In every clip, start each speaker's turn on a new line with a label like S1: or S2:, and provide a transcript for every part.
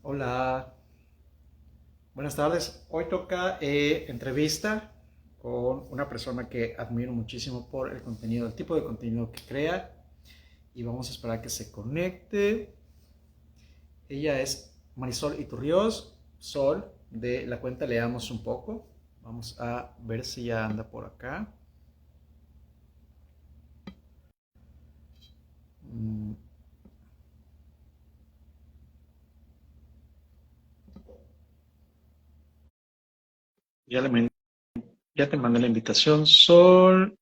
S1: Hola, buenas tardes. Hoy toca entrevista con una persona que admiro muchísimo por el contenido, el tipo de contenido que crea y vamos a esperar que se conecte. Ella es Marisol Iturriós, Sol, de la cuenta Leamos un poco. Vamos a ver si ya anda por acá. Mm, Ya, ya te mandé la invitación, Sol.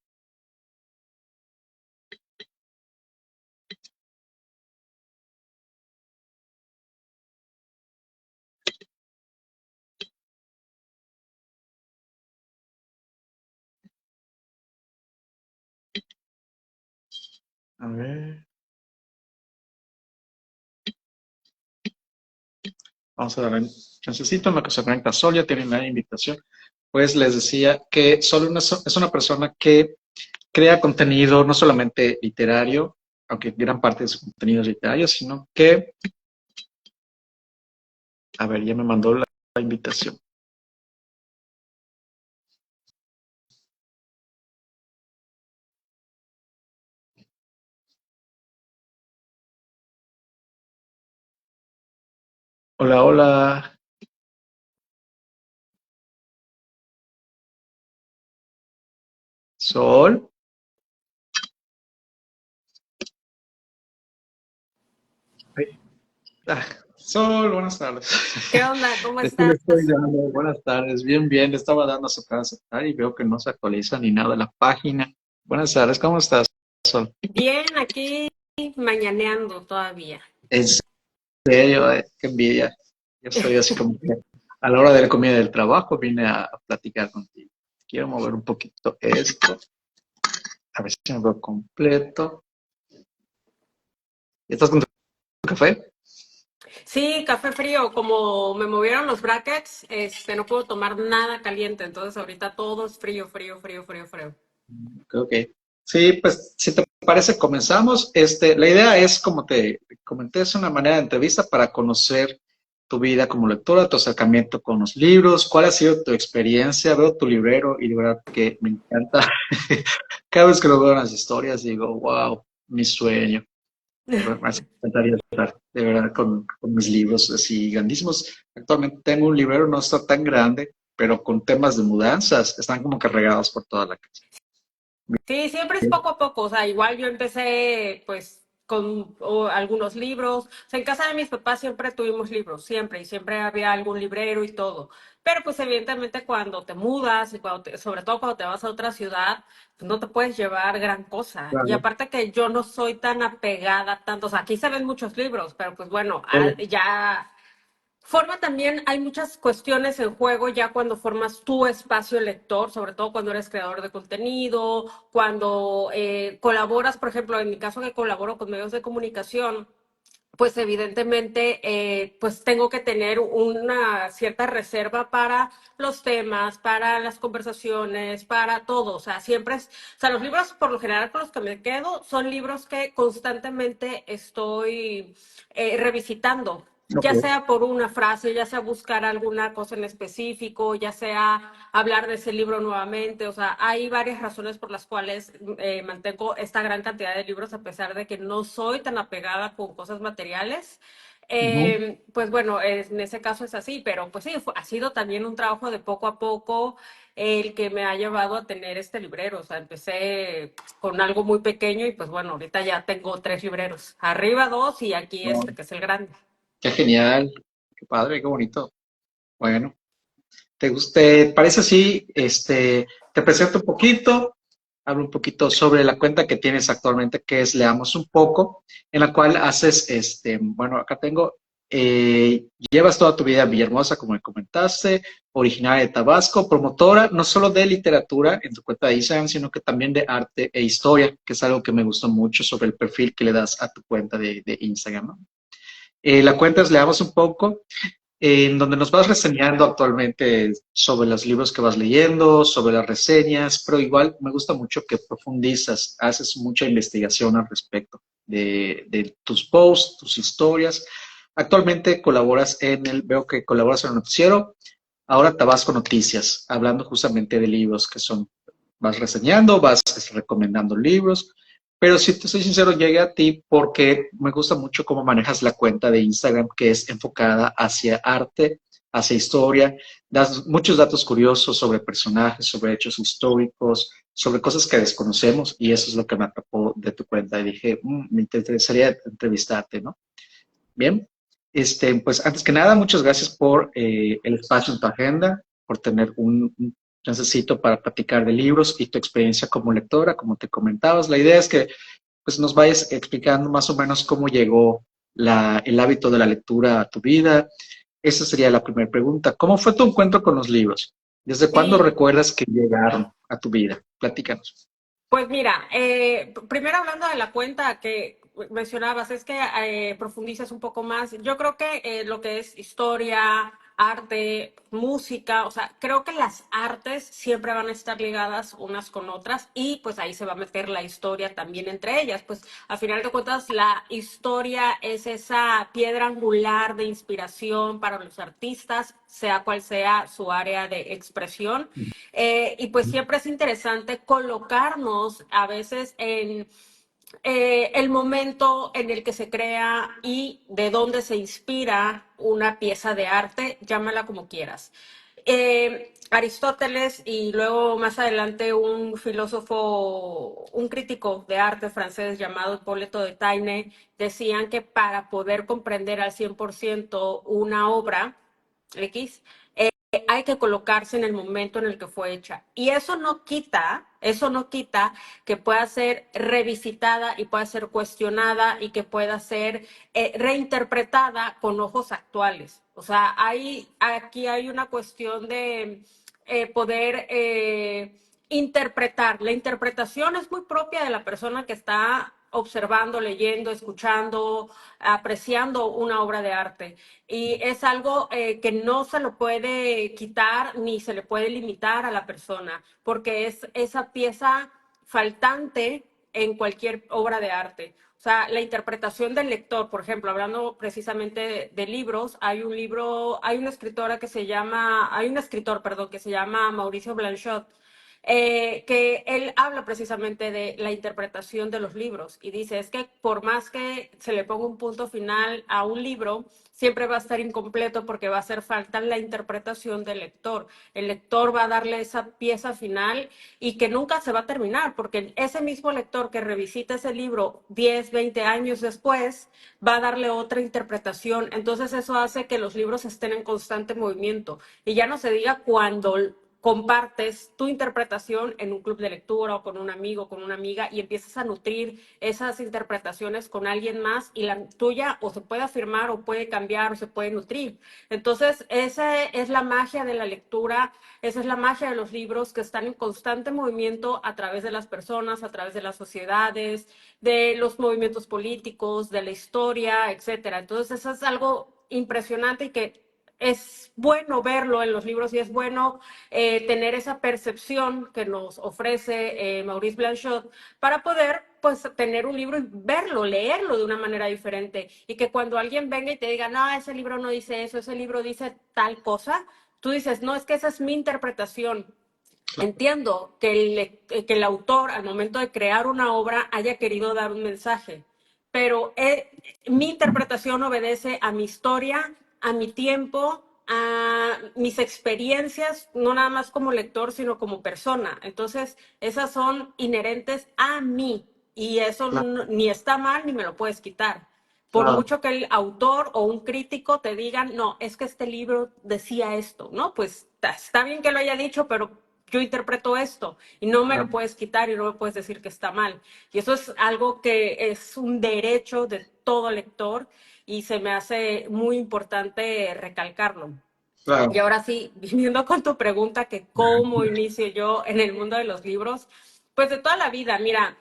S1: A ver, vamos a darle. Necesito en lo que se conecta Sol, ya tienen la invitación. Pues les decía que es una persona que crea contenido no solamente literario, aunque gran parte de su contenido es literario, sino que, a ver, ya me mandó la invitación. Hola, hola, Sol. Ay, ah, Sol, buenas tardes.
S2: ¿Qué onda? ¿Cómo
S1: Es que le
S2: estás?
S1: estoy dando, buenas tardes, bien, bien, le estaba dando a su casa y veo que no se actualiza ni nada la página. Buenas tardes, ¿cómo estás, Sol?
S2: Bien, aquí mañaneando todavía.
S1: En serio, qué envidia. Yo estoy así como que a la hora de la comida del trabajo vine a platicar contigo. Quiero mover un poquito esto. A ver si me veo completo. ¿Estás con tu café?
S2: Sí, café frío. Como me movieron los brackets, no puedo tomar nada caliente. Entonces ahorita todo es frío, frío, frío, frío, frío.
S1: Creo que sí, pues si te parece, comenzamos. La idea es, como te comenté, es una manera de entrevista para conocer tu vida como lectora, tu acercamiento con los libros, cuál ha sido tu experiencia. Veo tu librero y de verdad que me encanta. Cada vez que lo veo en las historias digo, wow, mi sueño. Me encantaría estar de verdad con mis libros así grandísimos. Actualmente tengo un librero, no está tan grande, pero con temas de mudanzas, están como que regados por toda la casa.
S2: Sí, siempre es poco a poco, o sea, igual yo empecé pues con algunos libros, o sea, en casa de mis papás siempre tuvimos libros, siempre, y siempre había algún librero y todo, pero pues evidentemente cuando te mudas y sobre todo cuando te vas a otra ciudad, pues no te puedes llevar gran cosa, y
S1: Claro.
S2: aparte que yo no soy tan apegada tanto, o sea, aquí se ven muchos libros, pero pues bueno, ya forma también, hay muchas cuestiones en juego ya cuando formas tu espacio lector, sobre todo cuando eres creador de contenido, cuando colaboras, por ejemplo, en mi caso que colaboro con medios de comunicación, pues evidentemente pues tengo que tener una cierta reserva para los temas, para las conversaciones, para todo. O sea, o sea, los libros por lo general con los que me quedo son libros que constantemente estoy revisitando, ya
S1: Ok.
S2: sea por una frase, ya sea buscar alguna cosa en específico, ya sea hablar de ese libro nuevamente. O sea, hay varias razones por las cuales mantengo esta gran cantidad de libros a pesar de que no soy tan apegada con cosas materiales.
S1: Ujú.
S2: Pues bueno, en ese caso es así, pero pues sí, ha sido también un trabajo de poco a poco el que me ha llevado a tener este librero. O sea, empecé con algo muy pequeño y pues bueno, ahorita ya tengo 3 libreros, arriba 2 y aquí
S1: No,
S2: este que es el grande.
S1: qué genial, qué padre, qué bonito. Bueno, ¿te parece así? Te presento un poquito, hablo un poquito sobre la cuenta que tienes actualmente, que es Leamos un poco, en la cual haces, bueno, acá tengo, llevas toda tu vida en Villahermosa, como me comentaste, originaria de Tabasco, promotora no solo de literatura en tu cuenta de Instagram, sino que también de arte e historia, que es algo que me gustó mucho sobre el perfil que le das a tu cuenta de Instagram, ¿no? La cuenta es Leamos un poco, en donde nos vas reseñando actualmente sobre los libros que vas leyendo, sobre las reseñas, pero igual me gusta mucho que profundizas, haces mucha investigación al respecto de tus posts, tus historias. Actualmente colaboras veo que colaboras en el noticiero, ahora Tabasco Noticias, hablando justamente de libros que son, vas reseñando, vas recomendando libros, pero si te soy sincero, llegué a ti porque me gusta mucho cómo manejas la cuenta de Instagram, que es enfocada hacia arte, hacia historia, das muchos datos curiosos sobre personajes, sobre hechos históricos, sobre cosas que desconocemos, y eso es lo que me atrapó de tu cuenta, y dije, me interesaría entrevistarte, ¿no? Bien, pues antes que nada, muchas gracias por el espacio en tu agenda, por tener un chancecito para platicar de libros y tu experiencia como lectora, como te comentabas. La idea es que pues, nos vayas explicando más o menos cómo llegó el hábito de la lectura a tu vida. Esa sería la primera pregunta. ¿Cómo fue tu encuentro con los libros? ¿Desde cuándo
S2: Sí,
S1: recuerdas que llegaron a tu vida? Platícanos.
S2: pues mira, primero hablando de la cuenta que mencionabas, es que profundizas un poco más. Yo creo que lo que es historia, arte, música, o sea, creo que las artes siempre van a estar ligadas unas con otras y pues ahí se va a meter la historia también entre ellas. Pues a final de cuentas, la historia es esa piedra angular de inspiración para los artistas, sea cual sea su área de expresión. Y pues siempre es interesante colocarnos a veces en el momento en el que se crea y de dónde se inspira una pieza de arte, llámala como quieras. Aristóteles y luego más adelante un filósofo, un crítico de arte francés llamado Hipólito de Taine, decían que para poder comprender al 100% una obra X, hay que colocarse en el momento en el que fue hecha. Y eso no quita que pueda ser revisitada y pueda ser cuestionada y que pueda ser reinterpretada con ojos actuales. O sea, aquí hay una cuestión de poder interpretar. La interpretación es muy propia de la persona que está observando, leyendo, escuchando, apreciando una obra de arte. Y es algo que no se lo puede quitar ni se le puede limitar a la persona, porque es esa pieza faltante en cualquier obra de arte. O sea, la interpretación del lector, por ejemplo, hablando precisamente de libros, hay una escritora que se llama, hay un escritor, perdón, que se llama Mauricio Blanchot, que él habla precisamente de la interpretación de los libros y dice, es que por más que se le ponga un punto final a un libro, siempre va a estar incompleto porque va a hacer falta la interpretación del lector. El lector va a darle esa pieza final y que nunca se va a terminar, porque ese mismo lector que revisita ese libro 10, 20 años después, va a darle otra interpretación. Entonces eso hace que los libros estén en constante movimiento. Y ya no se diga cuando compartes tu interpretación en un club de lectura o con un amigo, con una amiga y empiezas a nutrir esas interpretaciones con alguien más y la tuya o se puede afirmar o puede cambiar o se puede nutrir. Entonces, esa es la magia de la lectura, esa es la magia de los libros que están en constante movimiento a través de las personas, a través de las sociedades, de los movimientos políticos, de la historia, etcétera. Entonces, eso es algo impresionante y que es bueno verlo en los libros y es bueno tener esa percepción que nos ofrece Maurice Blanchot para poder pues tener un libro y verlo, leerlo de una manera diferente y que cuando alguien venga y te diga, no, ese libro no dice eso, ese libro dice tal cosa, tú dices, no, es que esa es mi interpretación. Entiendo que el autor al momento de crear una obra haya querido dar un mensaje, pero mi interpretación obedece a mi historia, a mi tiempo, a mis experiencias, no nada más como lector, sino como persona. Entonces, esas son inherentes a mí y eso
S1: Claro,
S2: ni está mal ni me lo puedes quitar. Por
S1: claro,
S2: mucho que el autor o un crítico te digan, no, es que este libro decía esto, ¿no? Pues está bien que lo haya dicho, pero yo interpreto esto y no me lo
S1: claro.
S2: puedes quitar y no me puedes decir que está mal. Y eso es algo que es un derecho de todo lector y se me hace muy importante recalcarlo. Y
S1: Claro.
S2: ahora sí, viniendo con tu pregunta, que cómo inicio yo en el mundo de los libros, pues de toda la vida, mira,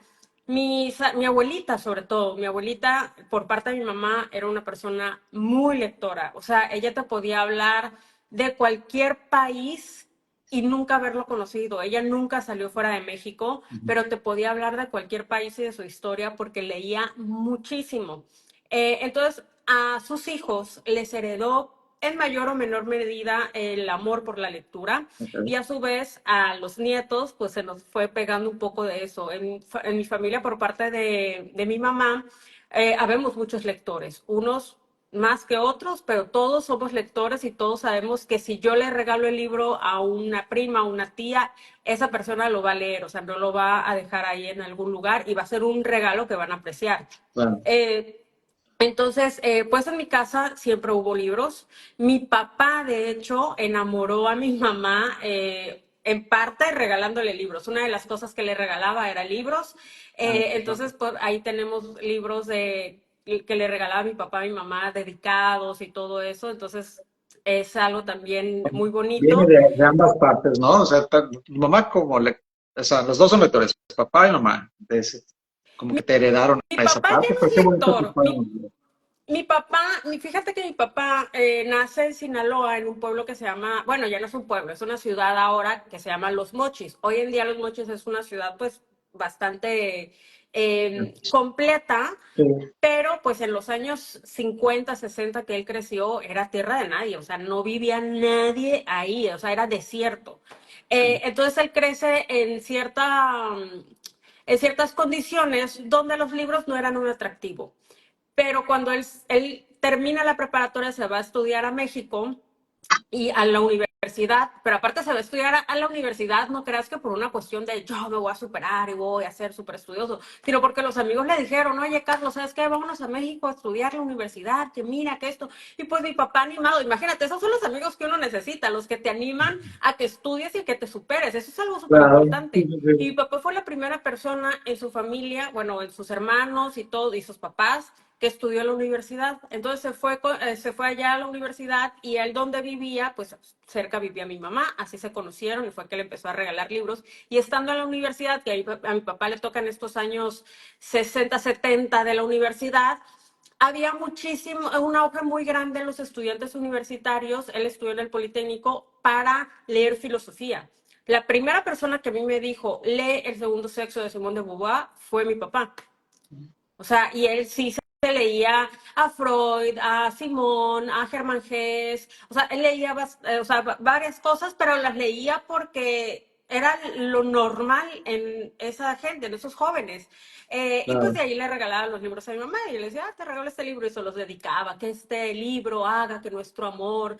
S2: mi abuelita sobre todo, mi abuelita por parte de mi mamá era una persona muy lectora, o sea, ella te podía hablar de cualquier país y nunca haberlo conocido. Ella nunca salió fuera de México, pero te podía hablar de cualquier país y de su historia porque leía muchísimo. Entonces, a sus hijos les heredó en mayor o menor medida el amor por la lectura
S1: Ok.
S2: y a su vez a los nietos pues se nos fue pegando un poco de eso. En mi familia por parte de mi mamá habemos muchos lectores, unos más que otros, pero todos somos lectores y todos sabemos que si yo le regalo el libro a una prima, a una tía, esa persona lo va a leer, o sea, no lo va a dejar ahí en algún lugar y va a ser un regalo que van a apreciar.
S1: Claro.
S2: Eh, entonces, pues en mi casa siempre hubo libros. Mi papá, de hecho, enamoró a mi mamá en parte regalándole libros. Una de las cosas que le regalaba era libros.
S1: Ah,
S2: Entonces, pues, ahí tenemos libros que le regalaba mi papá a mi mamá dedicados y todo eso. Entonces, es algo también muy
S1: viene
S2: bonito.
S1: de ambas partes, ¿no? O sea, tu mamá como o sea, los dos son lectores, papá y mamá. Entonces, como
S2: Mi,
S1: que te heredaron
S2: mi
S1: a esa
S2: papá ya
S1: parte,
S2: no
S1: pero
S2: es
S1: qué bonito que
S2: lector.
S1: puedan.
S2: Mi papá, fíjate que mi papá nace en Sinaloa, en un pueblo que se llama, bueno, ya no es un pueblo, es una ciudad ahora que se llama Los Mochis. Hoy en día Los Mochis es una ciudad pues bastante completa,
S1: Sí,
S2: pero pues en los años 50, 60 que él creció era tierra de nadie, o sea, no vivía nadie ahí, o sea, era desierto. Entonces él crece en ciertas condiciones donde los libros no eran un atractivo. Pero cuando él termina la preparatoria, se va a estudiar a México y a la universidad, pero aparte se va a estudiar a la universidad, no creas que por una cuestión de yo me voy a superar y voy a ser súper estudioso, sino porque los amigos le dijeron, oye Carlos, ¿sabes qué? Vámonos a México a estudiar la universidad, que mira, que esto. Y pues mi papá animado, imagínate, esos son los amigos que uno necesita, los que te animan a que estudies y que te superes, eso es algo súper
S1: claro. Sí,
S2: importante.
S1: sí,
S2: Y mi
S1: sí.
S2: papá fue la primera persona en su familia, bueno, en sus hermanos y todo, y sus papás, que estudió en la universidad. Entonces se fue allá a la universidad y él donde vivía, pues cerca vivía mi mamá, así se conocieron y fue que le empezó a regalar libros. Y estando en la universidad, que a mi papá le tocan estos años 60, 70 de la universidad, había muchísimo, un auge muy grande en los estudiantes universitarios, él estudió en el Politécnico, para leer filosofía. La primera persona que a mí me dijo, lee El segundo sexo de Simone de Beauvoir, fue mi papá. O sea, y él sí se leía a Freud, a Simón, a Germán Hesse, o sea, él leía o sea, varias cosas, pero las leía porque era lo normal en esa gente, en esos jóvenes. Y pues
S1: Claro.
S2: de ahí le regalaba los libros a mi mamá y le decía, te regalo este libro y se los dedicaba, que este libro haga que nuestro amor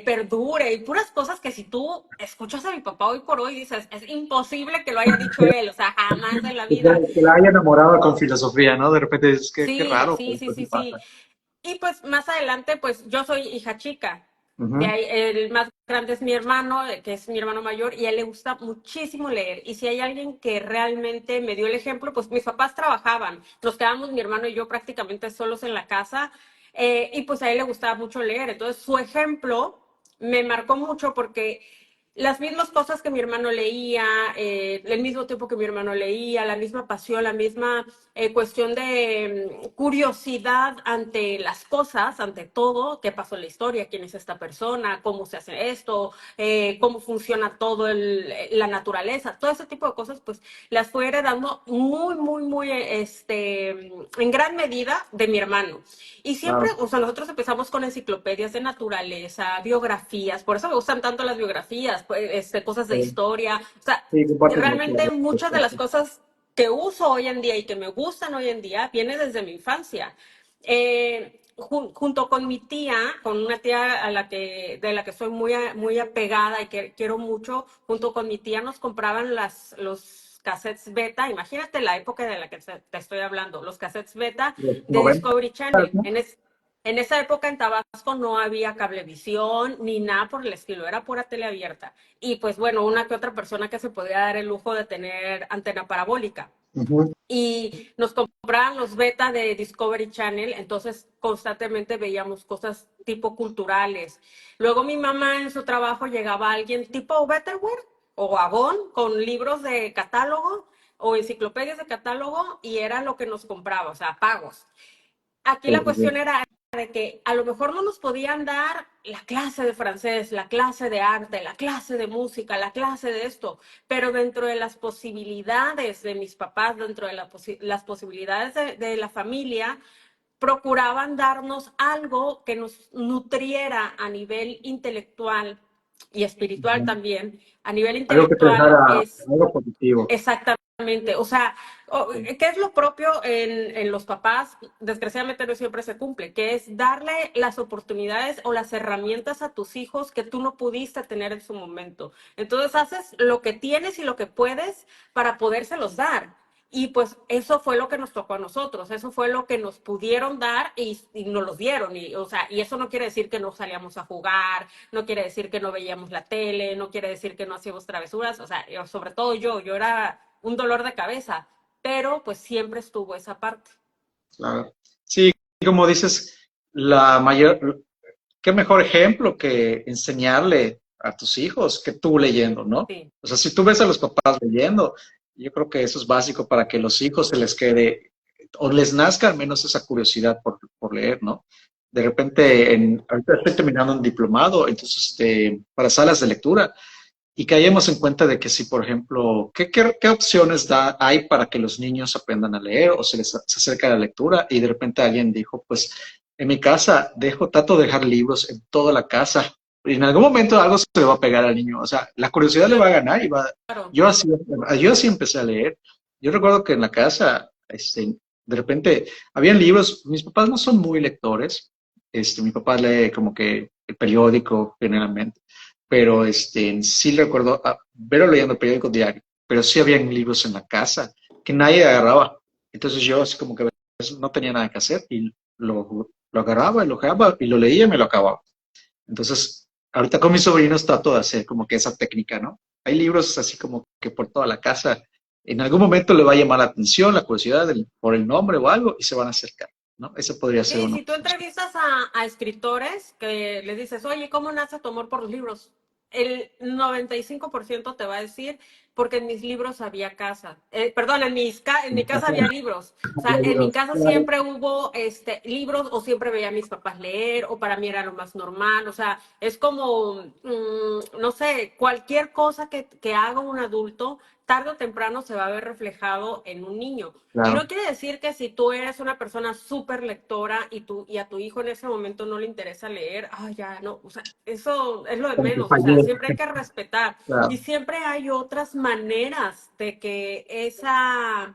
S2: perdure y puras cosas que si tú escuchas a mi papá hoy por hoy dices, es imposible que lo haya dicho él, o sea, jamás en la vida.
S1: Que la haya enamorado con filosofía, ¿no? De repente es que qué
S2: Sí,
S1: raro,
S2: sí,
S1: pero
S2: sí,
S1: pues sí
S2: sí, sí.
S1: pasa.
S2: Y pues más adelante, pues yo soy hija chica. De
S1: Ujú.
S2: ahí, el más grande es mi hermano, que es mi hermano mayor, y a él le gusta muchísimo leer. Y si hay alguien que realmente me dio el ejemplo, pues mis papás trabajaban. Nos quedamos mi hermano y yo prácticamente solos en la casa. Y pues a él le gustaba mucho leer. Entonces su ejemplo me marcó mucho porque las mismas cosas que mi hermano leía, el mismo tiempo que mi hermano leía, la misma pasión, la misma cuestión de curiosidad ante las cosas, ante todo, qué pasó en la historia, quién es esta persona, cómo se hace esto, cómo funciona todo la naturaleza, todo ese tipo de cosas, pues las fue heredando muy, muy, muy, en gran medida de mi hermano. Y siempre,
S1: Claro.
S2: o sea, nosotros empezamos con enciclopedias de naturaleza, biografías, por eso me gustan tanto las biografías, pues, cosas de historia, o sea,
S1: Sí, compartes mucho.
S2: realmente muchas de las cosas que uso hoy en día y que me gustan hoy en día viene desde mi infancia. Junto con mi tía, con una tía de la que soy muy, muy apegada y que quiero mucho, junto con mi tía nos compraban los cassettes beta. Imagínate la época de la que te estoy hablando, los cassettes beta
S1: Los
S2: de
S1: 90,
S2: Discovery Channel.
S1: ¿no?
S2: En esa época en Tabasco no había cablevisión ni nada por el estilo, era pura tele abierta. Y pues bueno, una que otra persona que se podía dar el lujo de tener antena parabólica
S1: Ujú.
S2: y nos compraban los beta de Discovery Channel, entonces constantemente veíamos cosas tipo culturales. Luego mi mamá en su trabajo llegaba alguien tipo Betterware o Avon con libros de catálogo o enciclopedias de catálogo y era lo que nos compraba, o sea, pagos. Aquí
S1: Sí,
S2: la
S1: sí,
S2: cuestión
S1: sí.
S2: era de que a lo mejor no nos podían dar la clase de francés, la clase de arte, la clase de música, la clase de esto, pero dentro de las posibilidades de mis papás, dentro de las posibilidades de la familia, procuraban darnos algo que nos nutriera a nivel intelectual y espiritual también. A nivel
S1: Algo que te
S2: intelectual
S1: dejara
S2: es
S1: algo positivo.
S2: exactamente, o sea, ¿qué es lo propio en los papás? Desgraciadamente no siempre se cumple, que es darle las oportunidades o las herramientas a tus hijos que tú no pudiste tener en su momento. Entonces haces lo que tienes y lo que puedes para podérselos dar. Y pues eso fue lo que nos tocó a nosotros, eso fue lo que nos pudieron dar y nos los dieron. Y, o sea, y eso no quiere decir que no salíamos a jugar, no quiere decir que no veíamos la tele, no quiere decir que no hacíamos travesuras, o sea, sobre todo yo era un dolor de cabeza, pero pues siempre estuvo esa parte.
S1: Claro. Sí, como dices, la mayor, qué mejor ejemplo que enseñarle a tus hijos que tú leyendo, ¿no?
S2: Sí.
S1: O sea, si tú ves a los papás leyendo, yo creo que eso es básico para que los hijos se les quede o les nazca al menos esa curiosidad por leer, ¿no? De repente, ahorita estoy terminando un diplomado, entonces, para salas de lectura, y caemos en cuenta de que si, por ejemplo, ¿qué opciones hay para que los niños aprendan a leer o se acerca a la lectura? Y de repente alguien dijo, pues en mi casa trato de dejar libros en toda la casa. Y en algún momento algo se le va a pegar al niño. O sea, la curiosidad le va a ganar y
S2: Claro.
S1: yo así empecé a leer. Yo recuerdo que en la casa, de repente, habían libros. Mis papás no son muy lectores. Mi papá lee como que el periódico generalmente, pero sí recuerdo verlo leyendo el periódico diario, pero sí habían libros en la casa que nadie agarraba. Entonces yo así como que a veces no tenía nada que hacer y lo agarraba y lo dejaba y lo leía y me lo acababa. Entonces, ahorita con mis sobrinos trato de hacer como que esa técnica, ¿no? Hay libros así como que por toda la casa. En algún momento le va a llamar la atención, la curiosidad por el nombre o algo y se van a acercar, ¿no? Ese podría ser
S2: Sí,
S1: uno.
S2: si tú entrevistas a escritores que les dices, oye, ¿cómo nace tu amor por los libros? El 95% te va a decir, porque en mis libros había casa. Perdón, en mi casa había libros. O sea, en mi casa siempre hubo libros o siempre veía a mis papás leer o para mí era lo más normal. O sea, es como, no sé, cualquier cosa que haga un adulto, tarde o temprano se va a ver reflejado en un niño. Y
S1: Claro,
S2: no quiere decir que si tú eres una persona súper lectora y a tu hijo en ese momento no le interesa leer, ya no, o sea, eso es lo de
S1: como que
S2: menos, o sea,
S1: falló.
S2: siempre hay que respetar. Y
S1: Claro.
S2: siempre hay otras maneras de que esa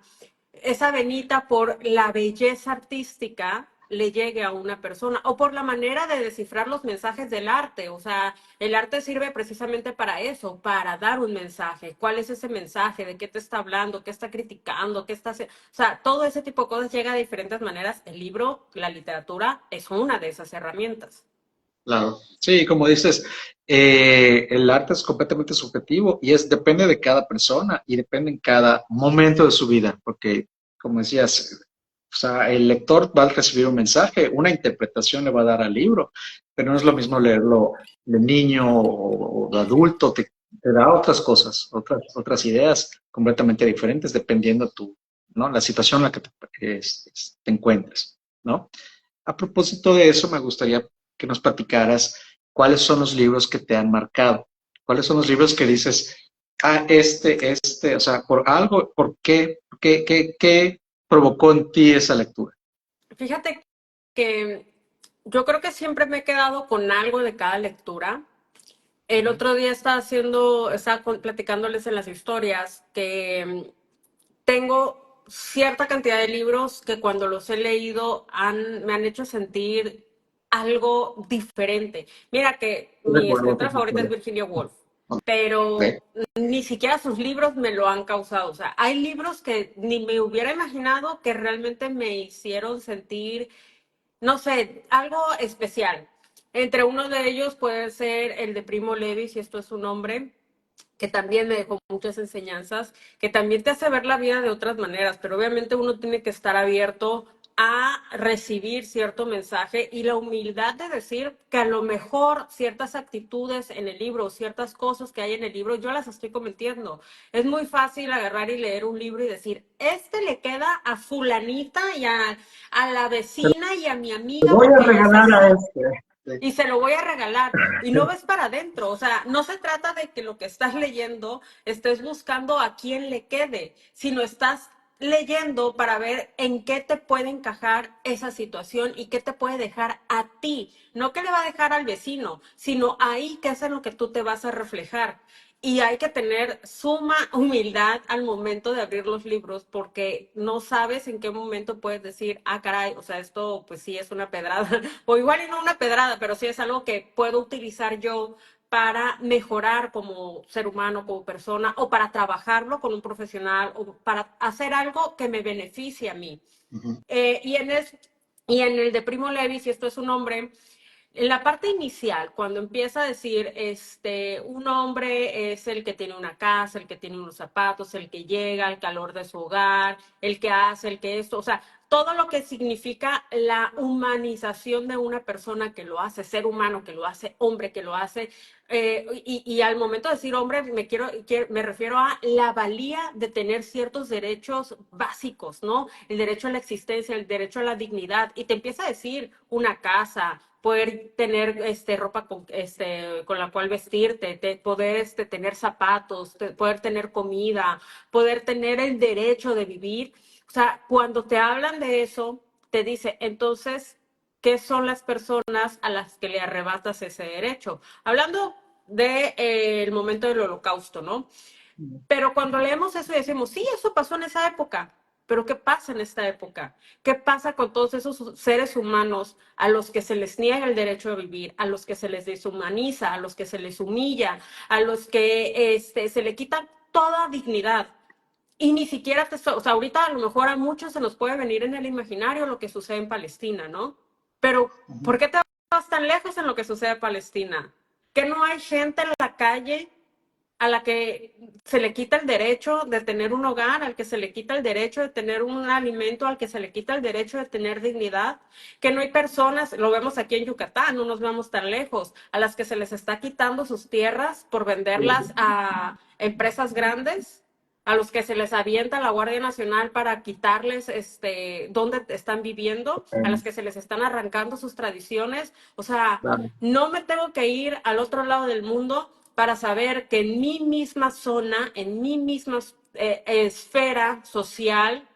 S2: venita por la belleza artística le llegue a una persona o por la manera de descifrar los mensajes del arte. O sea, el arte sirve precisamente para eso, para dar un mensaje. ¿Cuál es ese mensaje? ¿De qué te está hablando? ¿Qué está criticando? ¿Qué está haciendo? O sea, todo ese tipo de cosas llega de diferentes maneras. El libro, la literatura, es una de esas herramientas.
S1: Claro, sí, como dices, el arte es completamente subjetivo y depende de cada persona y depende en cada momento de su vida, porque como decías, o sea, el lector va a recibir un mensaje, una interpretación le va a dar al libro, pero no es lo mismo leerlo de niño o de adulto, te da otras cosas, otras ideas completamente diferentes dependiendo ¿no? La situación en la que te encuentres, ¿no? A propósito de eso, me gustaría que nos platicaras cuáles son los libros que te han marcado, cuáles son los libros que dices, o sea, por algo, ¿por qué provocó en ti esa lectura?
S2: Fíjate que yo creo que siempre me he quedado con algo de cada lectura. El otro día estaba platicándoles en las historias que tengo cierta cantidad de libros que cuando los he leído me han hecho sentir algo diferente. Mira que
S1: ¿Te
S2: mi
S1: recuerdo
S2: escritora
S1: esa
S2: favorita es
S1: historia?
S2: Virginia Woolf,
S1: Ok,
S2: pero ni siquiera sus libros me lo han causado. O sea, hay libros que ni me hubiera imaginado que realmente me hicieron sentir, no sé, algo especial. Entre uno de ellos puede ser el de Primo Levi, si esto es su nombre, que también me dejó muchas enseñanzas, que también te hace ver la vida de otras maneras, pero obviamente uno tiene que estar abierto a recibir cierto mensaje y la humildad de decir que a lo mejor ciertas actitudes en el libro, ciertas cosas que hay en el libro, yo las estoy cometiendo. Es muy fácil agarrar y leer un libro y decir, este le queda a fulanita a la vecina y a mi
S1: te
S2: amiga
S1: voy a
S2: porque ella es
S1: regalar a
S2: así
S1: este. Sí,
S2: y se lo voy a regalar. Y no ves para adentro, o sea, no se trata de que lo que estás leyendo estés buscando a quién le quede, sino estás leyendo para ver en qué te puede encajar esa situación y qué te puede dejar a ti. No qué le va a dejar al vecino, sino ahí qué es en lo que tú te vas a reflejar. Y hay que tener suma humildad al momento de abrir los libros porque no sabes en qué momento puedes decir, ah, caray, o sea, esto pues sí es una pedrada, o igual y no una pedrada, pero sí es algo que puedo utilizar yo para mejorar como ser humano, como persona, o para trabajarlo con un profesional, o para hacer algo que me beneficie a mí.
S1: Ujú.
S2: Y en el de Primo Levi, si esto es un hombre, en la parte inicial, cuando empieza a decir, un hombre es el que tiene una casa, el que tiene unos zapatos, el que llega al calor de su hogar, el que hace, el que esto, o sea, todo lo que significa la humanización de una persona que lo hace, ser humano que lo hace, hombre que lo hace, y al momento de decir hombre, me refiero a la valía de tener ciertos derechos básicos, ¿no? El derecho a la existencia, el derecho a la dignidad, y te empieza a decir una casa, poder tener ropa con la cual vestirte, poder tener zapatos, poder tener comida, poder tener el derecho de vivir. O sea, cuando te hablan de eso, te dice, entonces, ¿qué son las personas a las que le arrebatas ese derecho? Hablando del momento del holocausto, ¿no? Pero cuando leemos eso y decimos, sí, eso pasó en esa época, pero ¿qué pasa en esta época? ¿Qué pasa con todos esos seres humanos a los que se les niega el derecho a vivir, a los que se les deshumaniza, a los que se les humilla, a los que se le quita toda dignidad? Y ni siquiera o sea, ahorita a lo mejor a muchos se nos puede venir en el imaginario lo que sucede en Palestina, ¿no? Pero, ¿por qué te vas tan lejos en lo que sucede en Palestina? ¿Que no hay gente en la calle a la que se le quita el derecho de tener un hogar, al que se le quita el derecho de tener un alimento, al que se le quita el derecho de tener dignidad? Que no hay personas, lo vemos aquí en Yucatán, no nos vamos tan lejos, a las que se les está quitando sus tierras por venderlas a empresas grandes, a los que se les avienta la Guardia Nacional para quitarles dónde están viviendo, a las que se les están arrancando sus tradiciones. O sea,
S1: Claro.
S2: no me tengo que ir al otro lado del mundo para saber que en mi misma zona, en mi misma esfera social,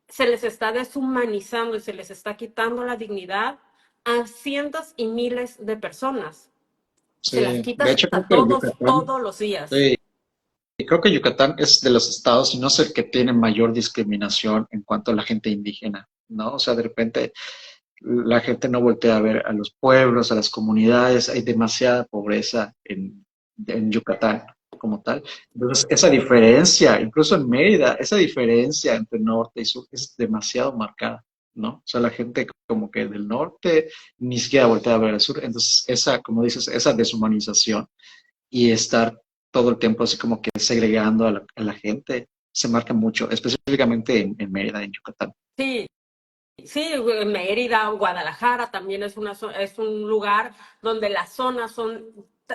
S2: se les está deshumanizando y se les está quitando la dignidad a cientos y miles de personas. Se las
S1: Sí, de
S2: quitas
S1: hecho creo
S2: a
S1: que
S2: todos,
S1: Yucatán,
S2: todos los días.
S1: sí, y creo que Yucatán es de los estados, y no es el que tiene mayor discriminación en cuanto a la gente indígena, ¿no? O sea, de repente la gente no voltea a ver a los pueblos, a las comunidades, hay demasiada pobreza en Yucatán como tal. Entonces, esa diferencia, incluso en Mérida, esa diferencia entre norte y sur es demasiado marcada, ¿no? O sea, la gente como que del norte ni siquiera voltea a ver al sur. Entonces, esa, como dices, esa deshumanización y estar todo el tiempo así como que segregando a la gente se marca mucho, específicamente en Mérida, en Yucatán.
S2: Sí, sí, Mérida, Guadalajara también es un lugar donde las zonas son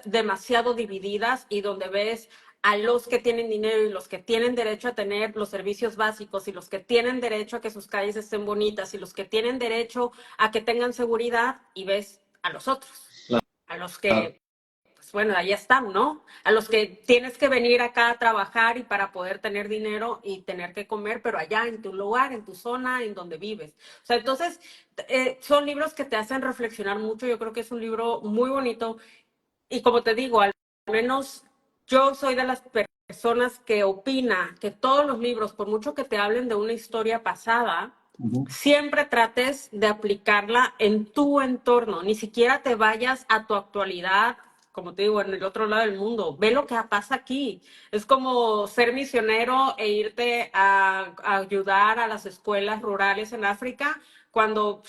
S2: demasiado divididas y donde ves a los que tienen dinero y los que tienen derecho a tener los servicios básicos y los que tienen derecho a que sus calles estén bonitas y los que tienen derecho a que tengan seguridad y ves a los otros, a los
S1: Claro.
S2: que pues bueno, ahí están, ¿no? A los que tienes que venir acá a trabajar y para poder tener dinero y tener que comer, pero allá en tu lugar, en tu zona, en donde vives. O sea, entonces, son libros que te hacen reflexionar mucho. Yo creo que es un libro muy bonito. Y como te digo, al menos yo soy de las personas que opina que todos los libros, por mucho que te hablen de una historia pasada,
S1: Ujú.
S2: siempre trates de aplicarla en tu entorno, ni siquiera te vayas a tu actualidad, como te digo, en el otro lado del mundo. Ve lo que pasa aquí. Es como ser misionero e irte a ayudar a las escuelas rurales en África cuando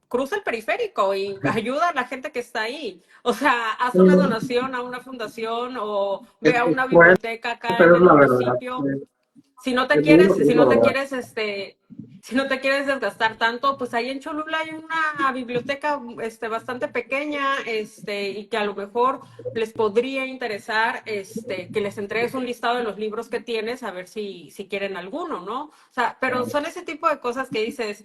S2: cruza el periférico y ayuda a la gente que está ahí. O sea, haz una donación a una fundación o ve a
S1: Es
S2: una
S1: fuerte,
S2: biblioteca acá en
S1: pero es
S2: el
S1: la verdad.
S2: municipio. Si no te
S1: Es muy
S2: quieres,
S1: lo que es la verdad.
S2: si no te quieres desgastar tanto, pues ahí en Cholula hay una biblioteca bastante pequeña, y que a lo mejor les podría interesar, que les entregues un listado de los libros que tienes, a ver si quieren alguno, ¿no? O sea, pero son ese tipo de cosas que dices,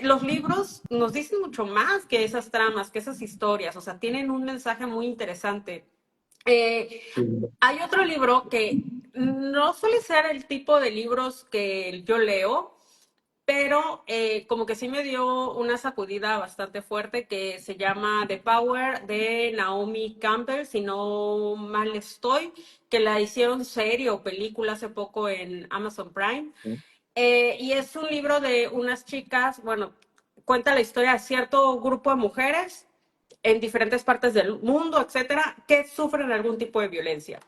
S2: los libros nos dicen mucho más que esas tramas, que esas historias, o sea, tienen un mensaje muy interesante. Eh, Hay otro libro que no suele ser el tipo de libros que yo leo, pero como que sí me dio una sacudida bastante fuerte que se llama The Power de Naomi Campbell, si no mal estoy, que la hicieron serie o película hace poco en Amazon Prime. Y es un libro de unas chicas, bueno, cuenta la historia de cierto grupo de mujeres en diferentes partes del mundo, etcétera, que sufren algún tipo de violencia.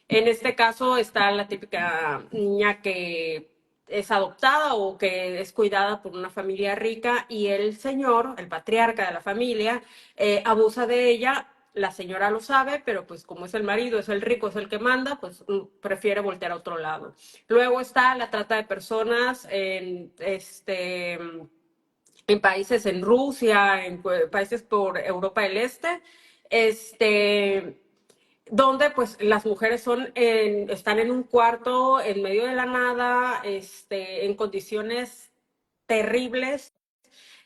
S2: En este caso está la típica niña que es adoptada o que es cuidada por una familia rica y el señor, el patriarca de la familia, abusa de ella. La señora lo sabe, pero pues como es el marido, es el rico, es el que manda, pues prefiere voltear a otro lado. Luego está la trata de personas en países en Rusia, en países por Europa del Este, este, donde pues las mujeres están en un cuarto en medio de la nada, en condiciones terribles,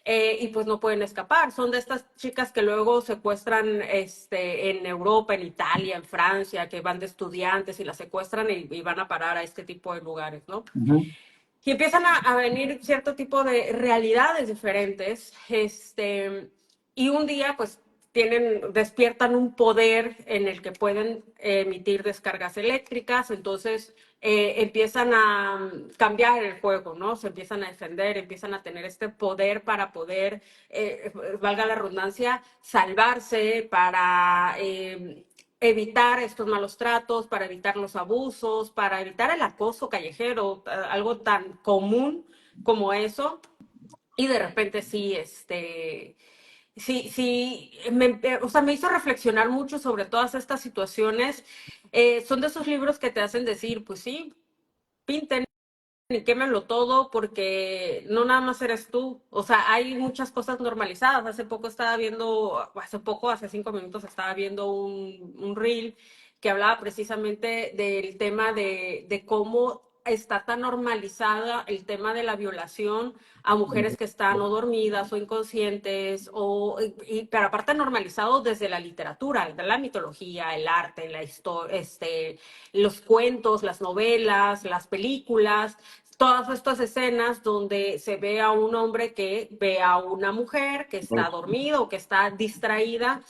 S2: y pues no pueden escapar. Son de estas chicas que luego secuestran en Europa, en Italia, en Francia, que van de estudiantes y las secuestran y van a parar a este tipo de lugares, ¿no? Y empiezan a venir cierto tipo de realidades diferentes, y un día pues despiertan un poder en el que pueden emitir descargas eléctricas, entonces empiezan a cambiar el juego, ¿no? Se empiezan a defender, empiezan a tener este poder para poder, valga la redundancia, salvarse, para evitar estos malos tratos, para evitar los abusos, para evitar el acoso callejero, algo tan común como eso. Y de repente sí, o sea, me hizo reflexionar mucho sobre todas estas situaciones. Son de esos libros que te hacen decir, pues sí, pinten y quémelo todo porque no nada más eres tú. O sea, hay muchas cosas normalizadas. Hace 5 minutos estaba viendo un reel que hablaba precisamente del tema de cómo está tan normalizada el tema de la violación a mujeres que están o dormidas o inconscientes, pero aparte normalizado desde la literatura, de la mitología, el arte, la historia, los cuentos, las novelas, las películas, todas estas escenas donde se ve a un hombre que ve a una mujer que está dormida o que está distraída